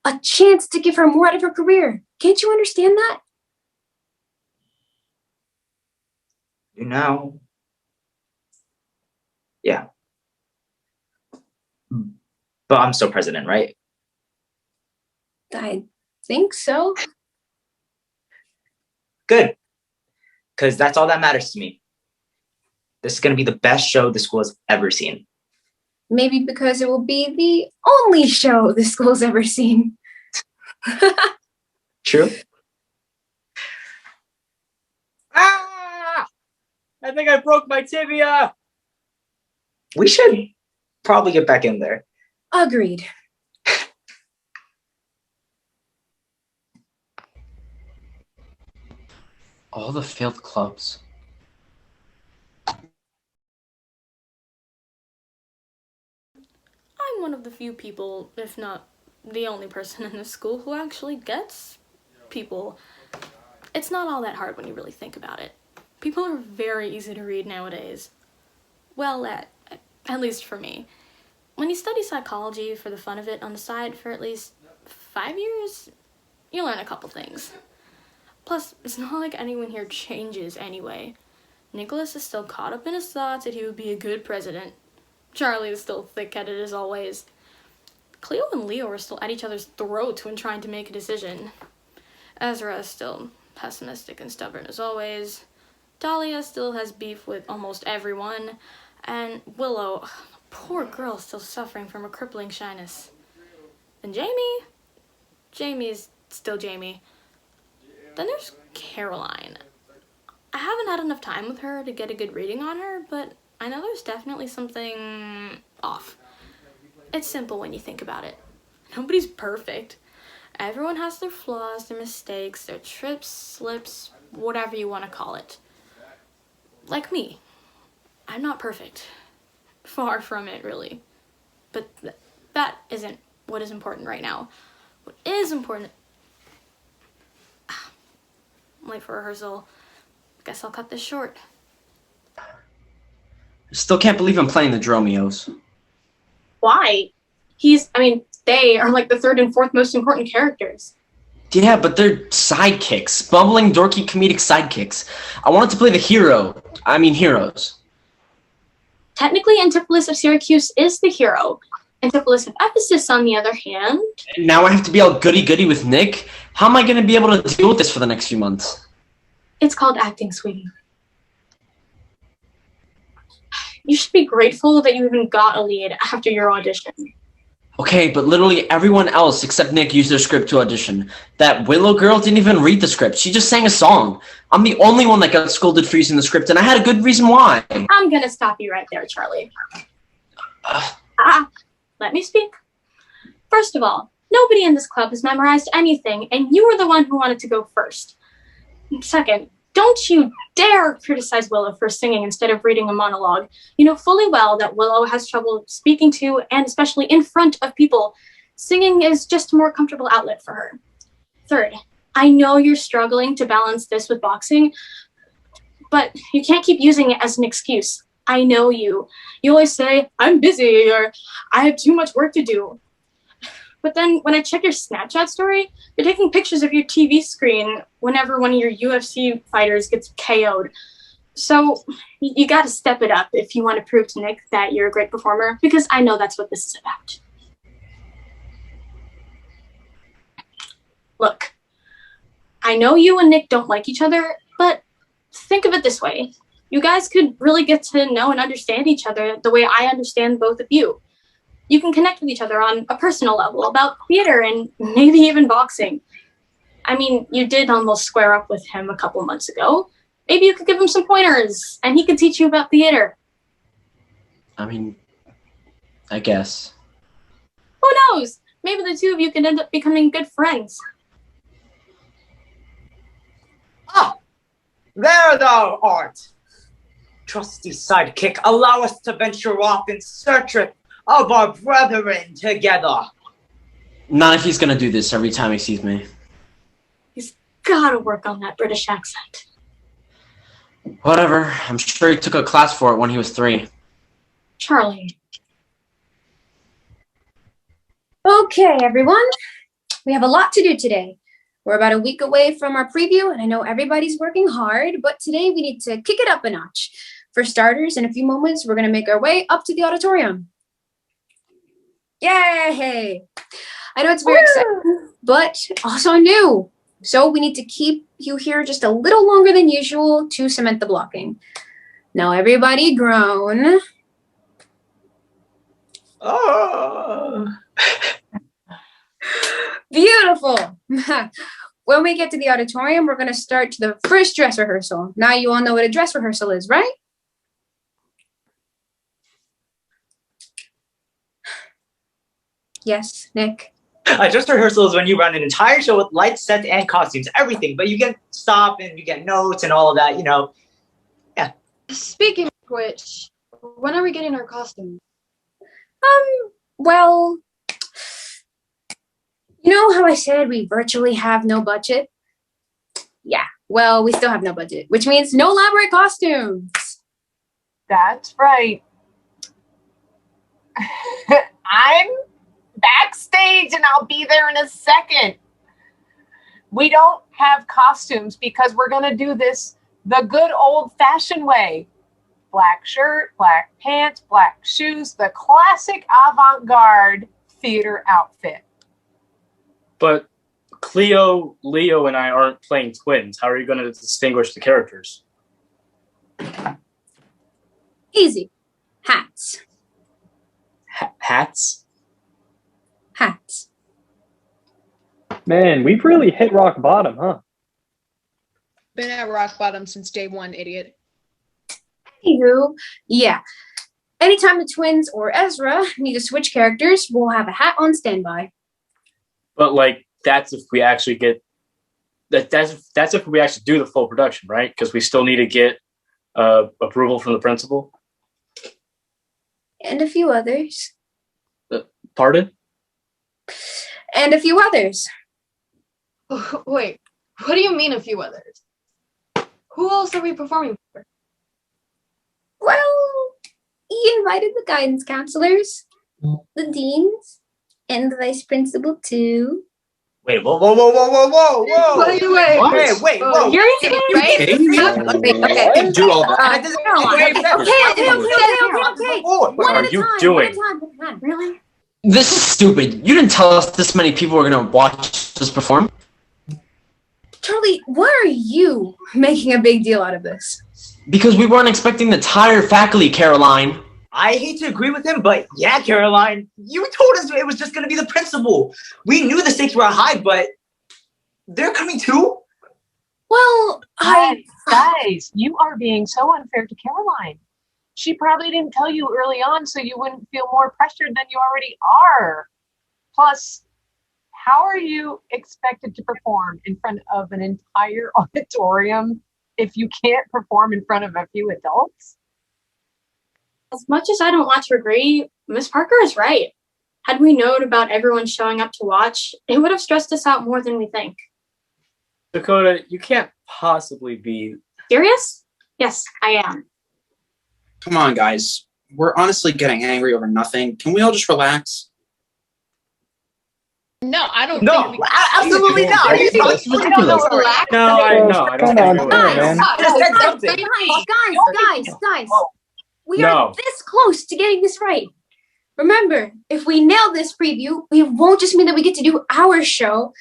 a chance to give her more out of her career. Can't you understand that? You know. Yeah. But I'm still president, right? I think so. Good. Because that's all that matters to me. This is going to be the best show the school has ever seen. Maybe because it will be the only show the school's ever seen. True. Ah! I think I broke my tibia. We should probably get back in there. Agreed. All the failed clubs. I'm one of the few people, if not the only person in this school who actually gets people. It's not all that hard when you really think about it. People are very easy to read nowadays. Well, at least for me. When you study psychology for the fun of it on the side for at least 5 years, you learn a couple things. Plus, it's not like anyone here changes anyway. Nicholas is still caught up in his thoughts that he would be a good president. Charlie is still thick-headed as always. Cleo and Leo are still at each other's throats when trying to make a decision. Ezra is still pessimistic and stubborn as always. Dahlia still has beef with almost everyone. And Willow, poor girl, still suffering from a crippling shyness. And Jamie's still Jamie. Then there's Caroline. I haven't had enough time with her to get a good reading on her, but I know there's definitely something off. It's simple when you think about it. Nobody's perfect. Everyone has their flaws, their mistakes, their trips, slips, whatever you want to call it. Like me. I'm not perfect. Far from it, really. But that isn't what is important right now. What is important... I'm late for rehearsal. Guess I'll cut this short. Still can't believe I'm playing the Dromios. Why? They are like the third and fourth most important characters. Yeah, but they're sidekicks. Bumbling, dorky, comedic sidekicks. I wanted to play the heroes. Technically, Antipholus of Syracuse is the hero. Antipholus of Ephesus, on the other hand... And now I have to be all goody-goody with Nick? How am I going to be able to deal with this for the next few months? It's called acting, sweetie. You should be grateful that you even got a lead after your audition. Okay, but literally everyone else except Nick used their script to audition. That Willow girl didn't even read the script. She just sang a song. I'm the only one that got scolded for using the script, and I had a good reason why. I'm gonna stop you right there, Charlie. Let me speak. First of all, nobody in this club has memorized anything, and you were the one who wanted to go first. Second, don't you dare criticize Willow for singing instead of reading a monologue. You know fully well that Willow has trouble speaking to, and especially in front of people. Singing is just a more comfortable outlet for her. Third, I know you're struggling to balance this with boxing, but you can't keep using it as an excuse. I know you. You always say, I'm busy, or I have too much work to do. But then when I check your Snapchat story, you're taking pictures of your TV screen whenever one of your UFC fighters gets KO'd. So you got to step it up if you want to prove to Nick that you're a great performer, because I know that's what this is about. Look, I know you and Nick don't like each other, but think of it this way. You guys could really get to know and understand each other the way I understand both of you. You can connect with each other on a personal level about theater and maybe even boxing. I mean, you did almost square up with him a couple of months ago. Maybe you could give him some pointers and he could teach you about theater. I mean, I guess. Who knows? Maybe the two of you could end up becoming good friends. Oh, there thou art. Trusty sidekick, allow us to venture off in search of our brethren together. Not if he's gonna do this every time he sees me. He's gotta work on that British accent. Whatever. I'm sure he took a class for it when he was 3. Charlie. Okay, everyone. We have a lot to do today. We're about a week away from our preview, and I know everybody's working hard, but today we need to kick it up a notch. For starters, in a few moments, we're going to make our way up to the auditorium. Yay! I know it's very exciting, but also new. So we need to keep you here just a little longer than usual to cement the blocking. Now everybody groan. Oh. Beautiful. When we get to the auditorium, we're going to start the first dress rehearsal. Now you all know what a dress rehearsal is, right? Yes, Nick. A dress rehearsal is when you run an entire show with lights, sets, and costumes, everything. But you get stop and you get notes and all of that, you know. Yeah. Speaking of which, when are we getting our costumes? Well, you know how I said we virtually have no budget? Yeah, well, we still have no budget, which means no elaborate costumes. That's right. I'm backstage and I'll be there in a second. We don't have costumes because we're going to do this the good old-fashioned way. Black shirt, black pants, black shoes, the classic avant-garde theater outfit. But Cleo, Leo, and I aren't playing twins. How are you going to distinguish the characters? Easy. Hats. Hats? Hats. Man, we've really hit rock bottom, huh? Been at rock bottom since day one, idiot. Anywho, yeah. Anytime the twins or Ezra need to switch characters, we'll have a hat on standby. But like, that's if we actually get that's if we actually do the full production, right? Because we still need to get approval from the principal. And a few others. Pardon? And a few others. Wait, what do you mean a few others? Who else are we performing for? Well, He invited the guidance counselors, the deans, and the vice principal too. Wait, whoa. By the way, Hey, wait, whoa. you're insane, right? Okay, do all that. That doesn't- Okay. What One are at a you time. doing? One at a time. Really? This is stupid. You didn't tell us this many people were gonna watch us perform. Charlie, why are you making a big deal out of this? Because we weren't expecting the entire faculty, Caroline. I hate to agree with him, but yeah, Caroline, you told us it was just gonna be the principal. We knew the stakes were high, but they're coming too? Well, Guys, you are being so unfair to Caroline. She probably didn't tell you early on so you wouldn't feel more pressured than you already are. Plus, how are you expected to perform in front of an entire auditorium if you can't perform in front of a few adults? As much as I don't want to agree, Miss Parker is right. Had we known about everyone showing up to watch, it would have stressed us out more than we think. Dakota, you can't possibly be... Serious? Yes, I am. Come on, guys. We're honestly getting angry over nothing. Can we all just relax? No, I don't No, think we absolutely not. Are you That's ridiculous. No, I know. I don't think we man. Just said something. Guys. We No. are this close to getting this right. Remember, if we nail this preview, it won't just mean that we get to do our show.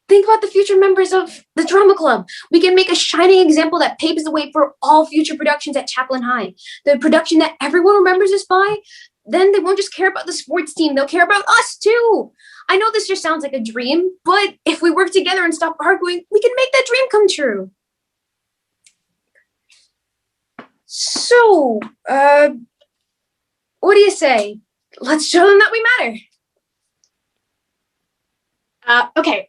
Think about the future members of the drama club. We can make a shining example that paves the way for all future productions at Chaplain High. The production that everyone remembers us by. Then they won't just care about the sports team, they'll care about us too. I know this just sounds like a dream, but if we work together and stop arguing, we can make that dream come true. So, what do you say? Let's show them that we matter. Okay.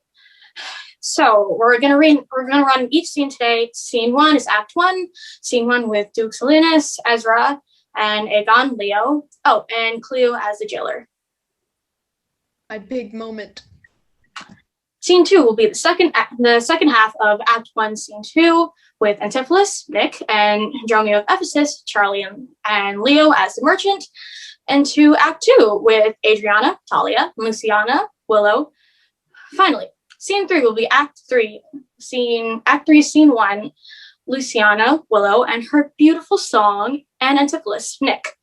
So we're gonna run each scene today. Scene 1 is Act 1. Scene 1 with Duke Salinas, Ezra, and Aegon, Leo. Oh, and Cleo as the jailer. My big moment. Scene 2 will be the second half of Act 1, Scene 2, with Antipholus, Nick, and Dromio of Ephesus, Charlie, and Leo as the merchant. And to Act 2 with Adriana, Talia, Luciana, Willow. Finally, Scene 3 will be Act 3, Scene 1, Luciana, Willow, and her beautiful song, and Antipholus, Nick.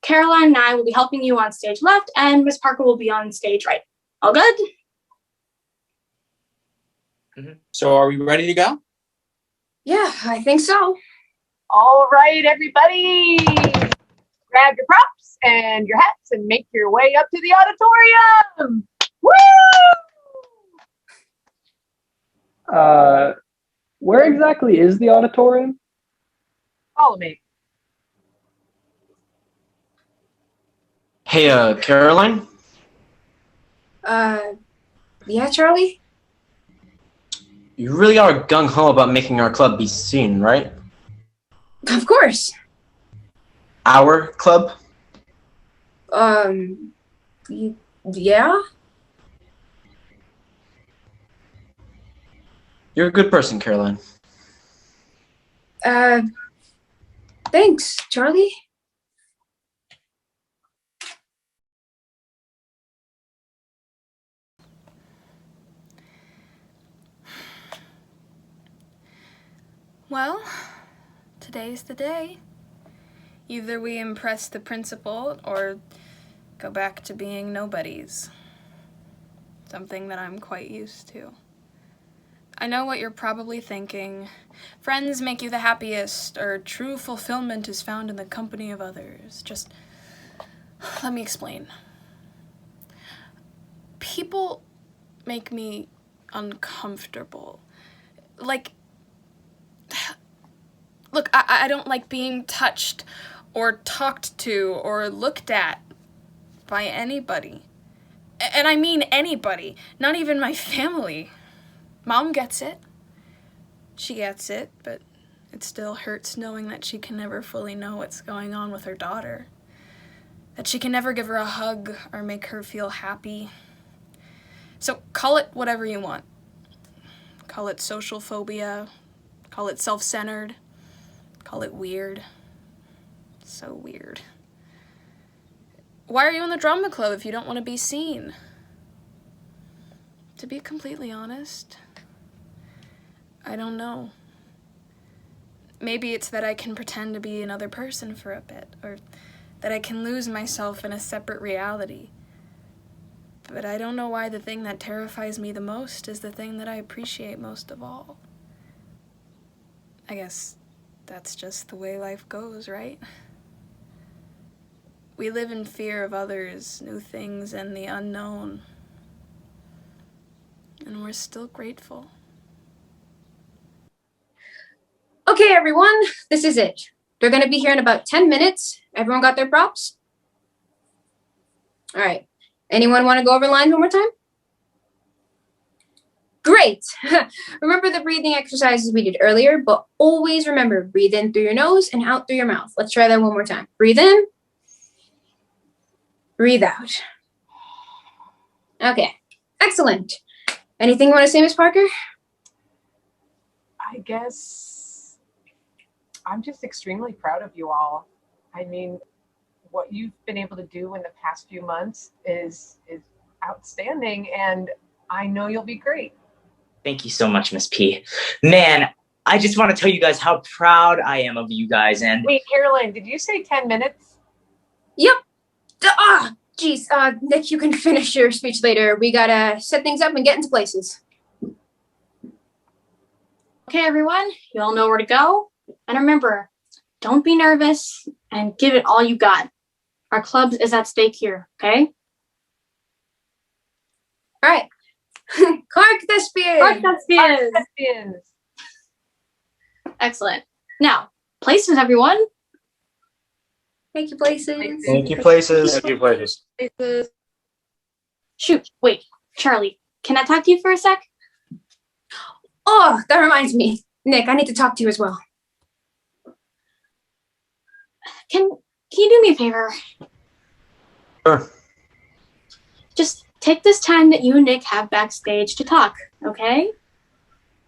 Caroline and I will be helping you on stage left, and Miss Parker will be on stage right. All good? So are we ready to go? Yeah, I think so. All right, everybody. Grab your props and your hats and make your way up to the auditorium. Woo! Where exactly is the auditorium? Follow me. Hey, Caroline? Yeah, Charlie? You really are gung-ho about making our club be seen, right? Of course. Our club? Yeah? You're a good person, Caroline. Thanks, Charlie. Well, today's the day. Either we impress the principal or go back to being nobodies. Something that I'm quite used to. I know what you're probably thinking. Friends make you the happiest, or true fulfillment is found in the company of others. Just let me explain. People make me uncomfortable. Like, look, I don't like being touched or talked to or looked at by anybody. And I mean anybody, not even my family. Mom gets it. She gets it, but it still hurts knowing that she can never fully know what's going on with her daughter. That she can never give her a hug or make her feel happy. So call it whatever you want. Call it social phobia. Call it self-centered. Call it weird. So weird. Why are you in the drama club if you don't want to be seen? To be completely honest, I don't know. Maybe it's that I can pretend to be another person for a bit, or that I can lose myself in a separate reality. But I don't know why the thing that terrifies me the most is the thing that I appreciate most of all. I guess that's just the way life goes, right? We live in fear of others, new things, and the unknown. And we're still grateful. Okay, everyone, this is it. They're going to be here in about 10 minutes. Everyone got their props? All right. Anyone want to go over lines one more time? Great. Remember the breathing exercises we did earlier, but always remember, breathe in through your nose and out through your mouth. Let's try that one more time. Breathe in. Breathe out. Okay. Excellent. Anything you want to say, Miss Parker? I guess I'm just extremely proud of you all. I mean, what you've been able to do in the past few months is outstanding, and I know you'll be great. Thank you so much, Miss P. Man, I just want to tell you guys how proud I am of you guys. And wait, Caroline, did you say 10 minutes? Yep. Geez. Nick, you can finish your speech later. We gotta set things up and get into places. Okay, everyone, you all know where to go. And remember, don't be nervous and give it all you got. Our club is at stake here, okay? All right. Clark Thespian. Clark Thespian. Excellent. Now, places, everyone. Thank you, places. Thank you, places. Thank you, places. Shoot, wait, Charlie, can I talk to you for a sec? Oh, that reminds me. Nick, I need to talk to you as well. Can you do me a favor? Sure. Just take this time that you and Nick have backstage to talk, okay?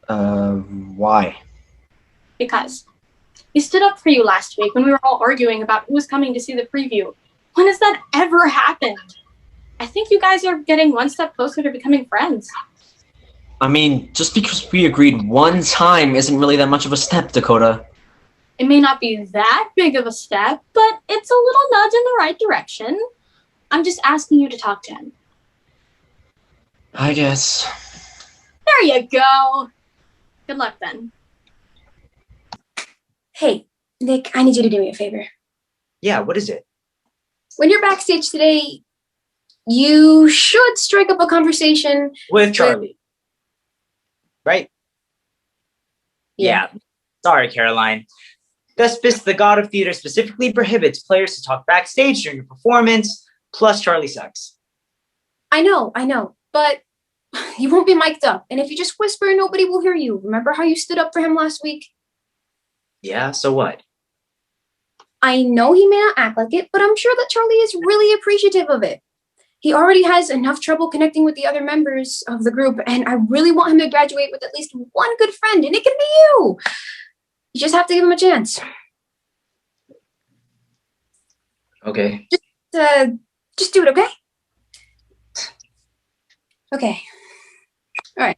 Why? Because he stood up for you last week when we were all arguing about who was coming to see the preview. When has that ever happened? I think you guys are getting one step closer to becoming friends. I mean, just because we agreed one time isn't really that much of a step, Dakota. It may not be that big of a step, but it's a little nudge in the right direction. I'm just asking you to talk to him. I guess. There you go. Good luck then. Hey, Nick, I need you to do me a favor. yeah, what is it? When you're backstage today, you should strike up a conversation With Charlie. Right? Yeah. Sorry, Caroline. Thespis, the god of theater, specifically prohibits players to talk backstage during a performance, plus Charlie sucks. I know, but you won't be mic'd up. And if you just whisper, nobody will hear you. Remember how you stood up for him last week? Yeah, so what? I know he may not act like it, but I'm sure that Charlie is really appreciative of it. He already has enough trouble connecting with the other members of the group, and I really want him to graduate with at least one good friend, and it can be you. You just have to give him a chance. Okay. Just do it, okay? Okay. All right.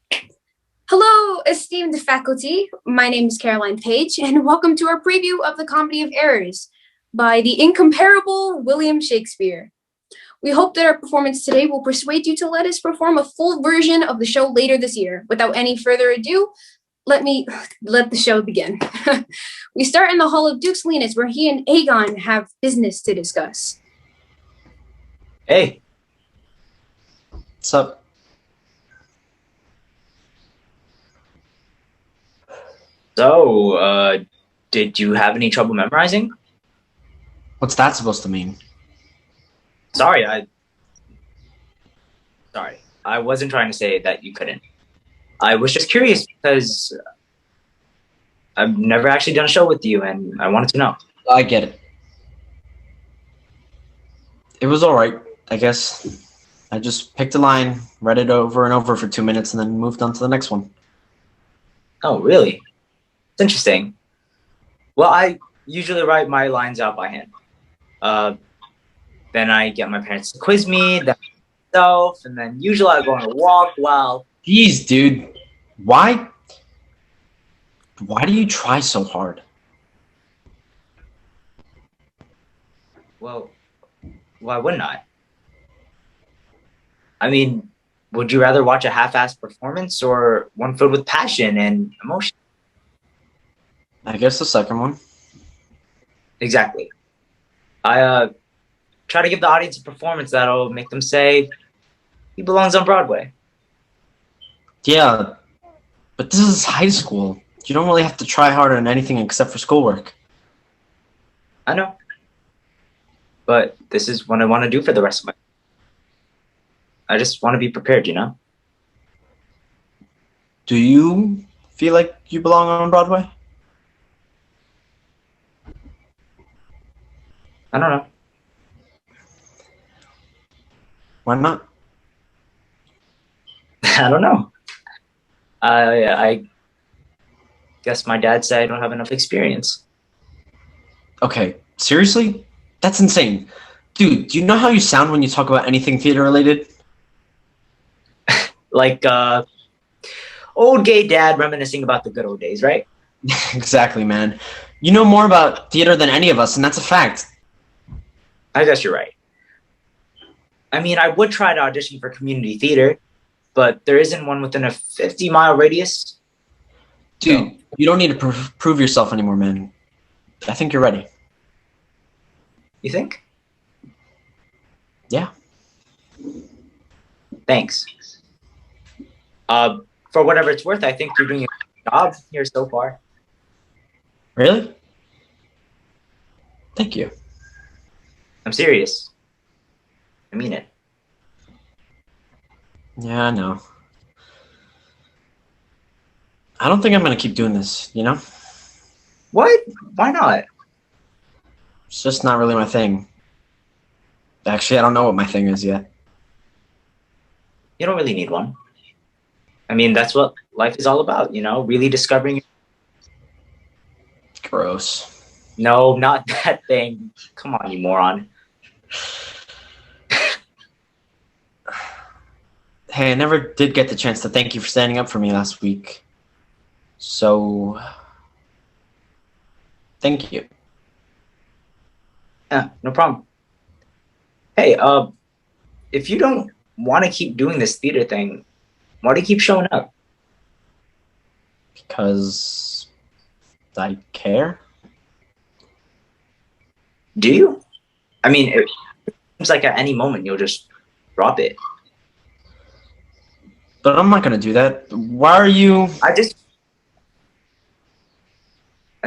Hello, esteemed faculty. My name is Caroline Page, and welcome to our preview of The Comedy of Errors by the incomparable William Shakespeare. We hope that our performance today will persuade you to let us perform a full version of the show later this year. Without any further ado, let the show begin. We start in the Hall of Dukes Lenis, where he and Aegon have business to discuss. Hey. What's up? So, did you have any trouble memorizing? What's that supposed to mean? Sorry, I wasn't trying to say that you couldn't. I was just curious because I've never actually done a show with you, and I wanted to know. I get it. It was all right, I guess. I just picked a line, read it over and over for 2 minutes, and then moved on to the next one. Oh, really? It's interesting. Well, I usually write my lines out by hand. Then I get my parents to quiz me, then myself, and then usually I go on a walk while. Jeez, dude. Why do you try so hard? Well, why wouldn't I? I mean, would you rather watch a half-assed performance or one filled with passion and emotion? I guess the second one. Exactly. I try to give the audience a performance that'll make them say, he belongs on Broadway. Yeah, but this is high school. You don't really have to try hard on anything except for schoolwork. I know. But this is what I want to do for the rest of my life. I just want to be prepared, you know? Do you feel like you belong on Broadway? I don't know. Why not? I don't know. I guess my dad said I don't have enough experience. Okay, seriously? That's insane. Dude, do you know how you sound when you talk about anything theater related? Like, old gay dad reminiscing about the good old days, right? Exactly, man. You know more about theater than any of us, and that's a fact. I guess you're right. I mean, I would try to audition for community theater, but there isn't one within a 50-mile radius. Dude, you don't need to prove yourself anymore, man. I think you're ready. You think? Yeah. Thanks. For whatever it's worth, I think you're doing a good job here so far. Really? Thank you. I'm serious. I mean it. Yeah, I know. I don't think I'm gonna keep doing this, you know? What? Why not? It's just not really my thing. Actually, I don't know what my thing is yet. You don't really need one. I mean, that's what life is all about, you know? Really discovering. Gross. No, not that thing. Come on, you moron. Hey, I never did get the chance to thank you for standing up for me last week. So, thank you. Yeah, no problem. Hey, if you don't want to keep doing this theater thing, why do you keep showing up? Because I care. Do you? I mean, it seems like at any moment you'll just drop it. But I'm not gonna do that. Why are you... I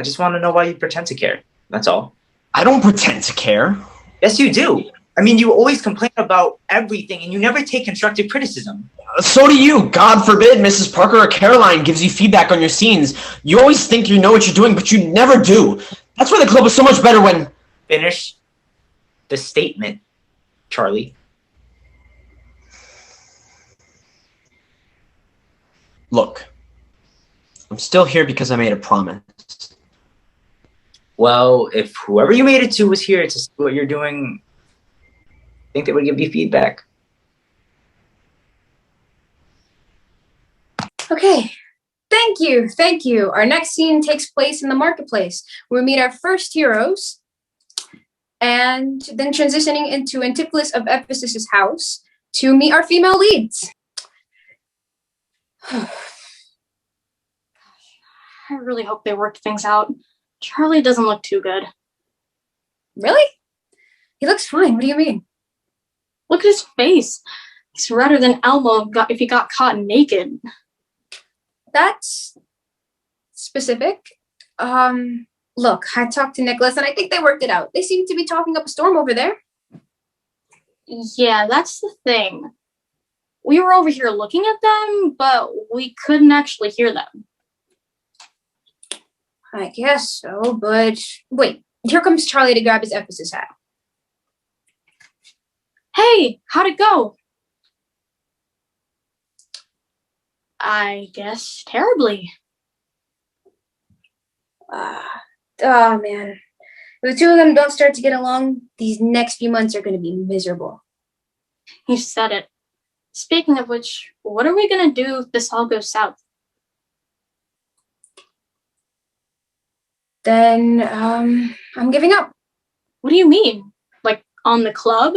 just want to know why you pretend to care. That's all. I don't pretend to care. Yes, you do. I mean, you always complain about everything and you never take constructive criticism. So do you. God forbid Mrs. Parker or Caroline gives you feedback on your scenes. You always think you know what you're doing, but you never do. That's why the club is so much better when... Finish the statement, Charlie. Look, I'm still here because I made a promise. Well, if whoever you made it to was here to see what you're doing, I think they would give you feedback. Okay. Thank you. Thank you. Our next scene takes place in the marketplace. We meet our first heroes and then transitioning into Antipholus of Ephesus' house to meet our female leads. I really hope they worked things out. Charlie doesn't look too good. Really? He looks fine. What do you mean? Look at his face. He's redder than Elmo if he got caught naked. That's specific. Look, I talked to Nicholas and I think they worked it out. They seem to be talking up a storm over there. Yeah, that's the thing. We were over here looking at them, but we couldn't actually hear them. I guess so, but wait, here comes Charlie to grab his Ephesus hat. Hey, how'd it go? I guess terribly. Oh man, it If the two of them don't start to get along, these next few months are going to be miserable. You said it. Speaking of which, what are we going to do if this all goes south? Then, I'm giving up. What do you mean? Like, on the club?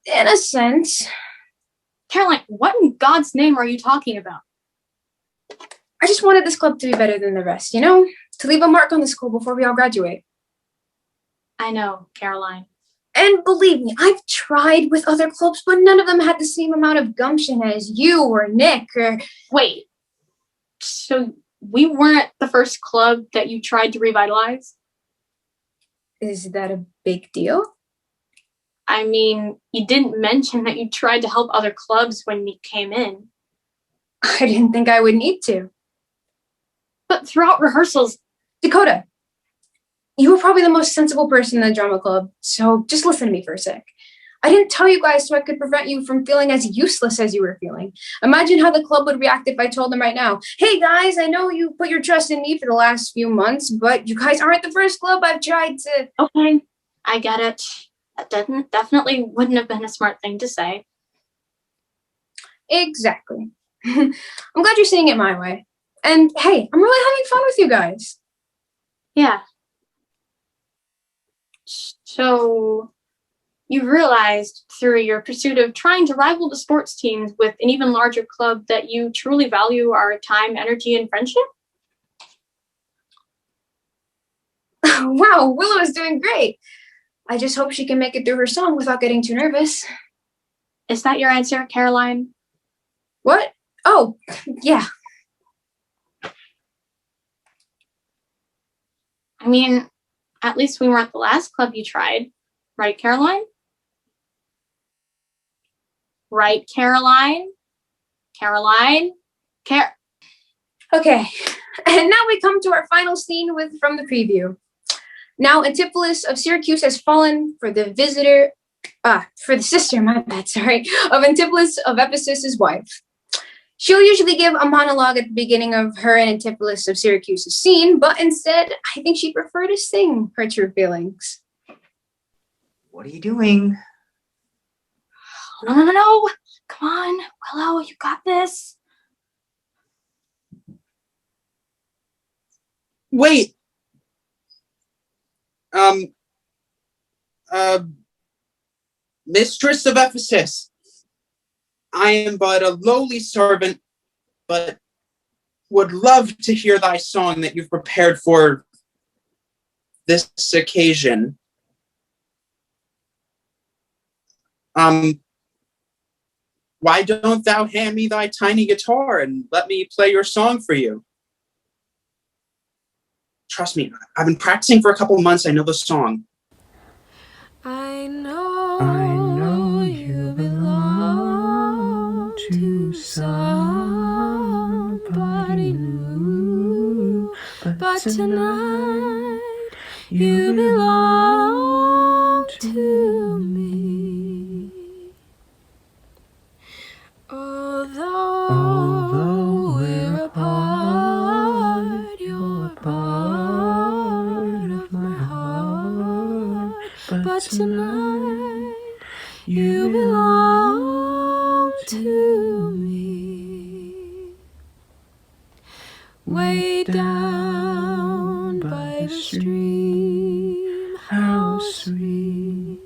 In a sense. Caroline, what in God's name are you talking about? I just wanted this club to be better than the rest, you know? To leave a mark on the school before we all graduate. I know, Caroline. And believe me, I've tried with other clubs, but none of them had the same amount of gumption as you or Nick or... Wait, so we weren't the first club that you tried to revitalize? Is that a big deal? I mean, you didn't mention that you tried to help other clubs when you came in. I didn't think I would need to. But throughout rehearsals... Dakota, you were probably the most sensible person in the drama club, so just listen to me for a sec. I didn't tell you guys so I could prevent you from feeling as useless as you were feeling. Imagine how the club would react if I told them right now, hey guys, I know you put your trust in me for the last few months, but you guys aren't the first club I've tried to... Okay, I get it. That definitely wouldn't have been a smart thing to say. Exactly. I'm glad you're seeing it my way. And hey, I'm really having fun with you guys. Yeah. So, you realized through your pursuit of trying to rival the sports teams with an even larger club that you truly value our time, energy, and friendship? Wow, Willow is doing great. I just hope she can make it through her song without getting too nervous. Is that your answer, Caroline? What? Oh, yeah. I mean, at least we weren't the last club you tried. Right, Caroline? Right, Caroline? Caroline? Okay, and now we come to our final scene from the preview. Now Antipholus of Syracuse has fallen for the sister, my bad, sorry, of Antipholus of Ephesus' wife. She'll usually give a monologue at the beginning of her and Antipholus of Syracuse' scene, but instead, I think she'd prefer to sing her true feelings. What are you doing? No. Come on, Willow, you got this. Wait. Mistress of Ephesus, I am but a lowly servant, but would love to hear thy song that you've prepared for this occasion. Why don't thou hand me thy tiny guitar and let me play your song for you? Trust me, I've been practicing for a couple months. I know the song. I know you belong to somebody new, but tonight you belong to me. Although we're apart, you're part of my heart. But tonight you belong to me. Way down by the stream, how sweet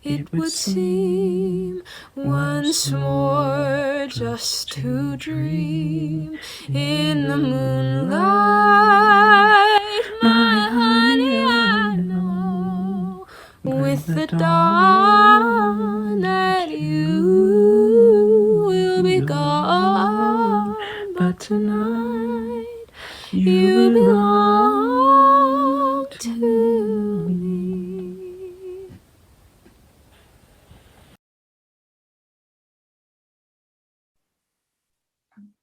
it would seem once more just to dream in the moonlight, my honey, I know with the dawn that you will be gone, but tonight you belong to me.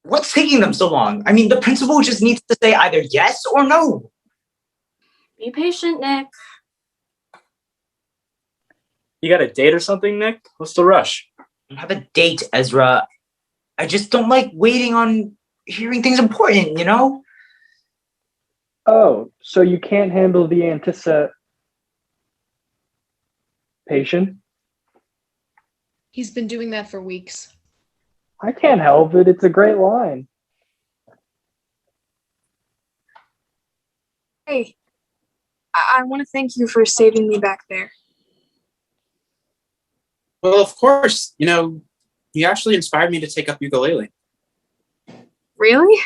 What's taking them so long? I mean, the principal just needs to say either yes or no. Be patient, Nick. You got a date or something, Nick? What's the rush? I don't have a date, Ezra. I just don't like waiting on hearing things important, you know? Oh, so you can't handle the anticipation? He's been doing that for weeks. I can't help it. It's a great line. Hey, I want to thank you for saving me back there. Well, of course. You actually inspired me to take up ukulele. Really?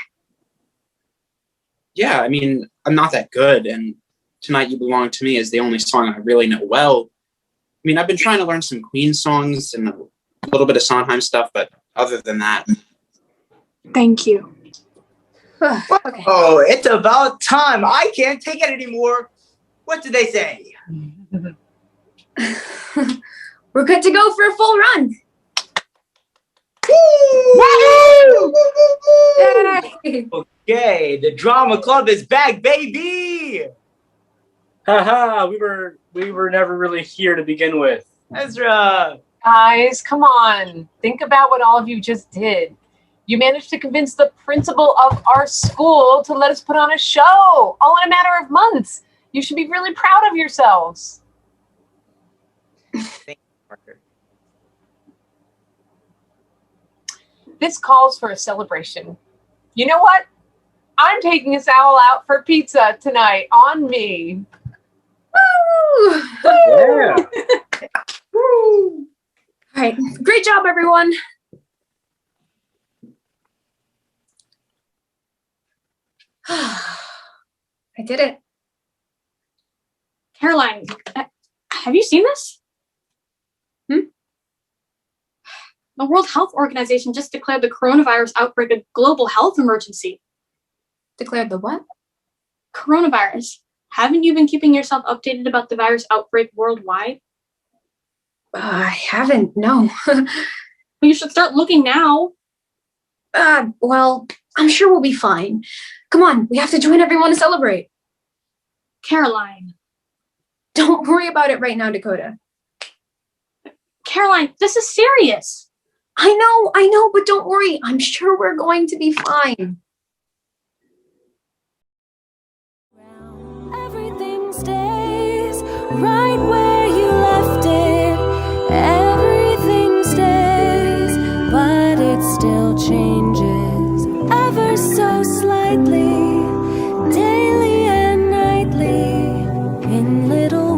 Yeah, I mean, I'm not that good, and Tonight You Belong to Me is the only song I really know well. I mean, I've been trying to learn some Queen songs and a little bit of Sondheim stuff, but other than that... Thank you. Okay. Oh, it's about time. I can't take it anymore. What did they say? We're good to go for a full run. Yay! Okay, the drama club is back, baby. Haha, we were never really here to begin with. Ezra. Guys, come on. Think about what all of you just did. You managed to convince the principal of our school to let us put on a show, all in a matter of months. You should be really proud of yourselves. Thank you, Parker. This calls for a celebration. You know what? I'm taking us all out for pizza tonight on me. Woo! Yeah. Woo! All right, great job, everyone. I did it. Caroline, have you seen this? The World Health Organization just declared the coronavirus outbreak a global health emergency. Declared the what? Coronavirus. Haven't you been keeping yourself updated about the virus outbreak worldwide? I haven't, no. You should start looking now. Well, I'm sure we'll be fine. Come on, we have to join everyone to celebrate. Caroline. Don't worry about it right now, Dakota. Caroline, this is serious. I know, but don't worry. I'm sure we're going to be fine. Everything stays right where you left it. Everything stays, but it still changes ever so slightly, daily and nightly, in little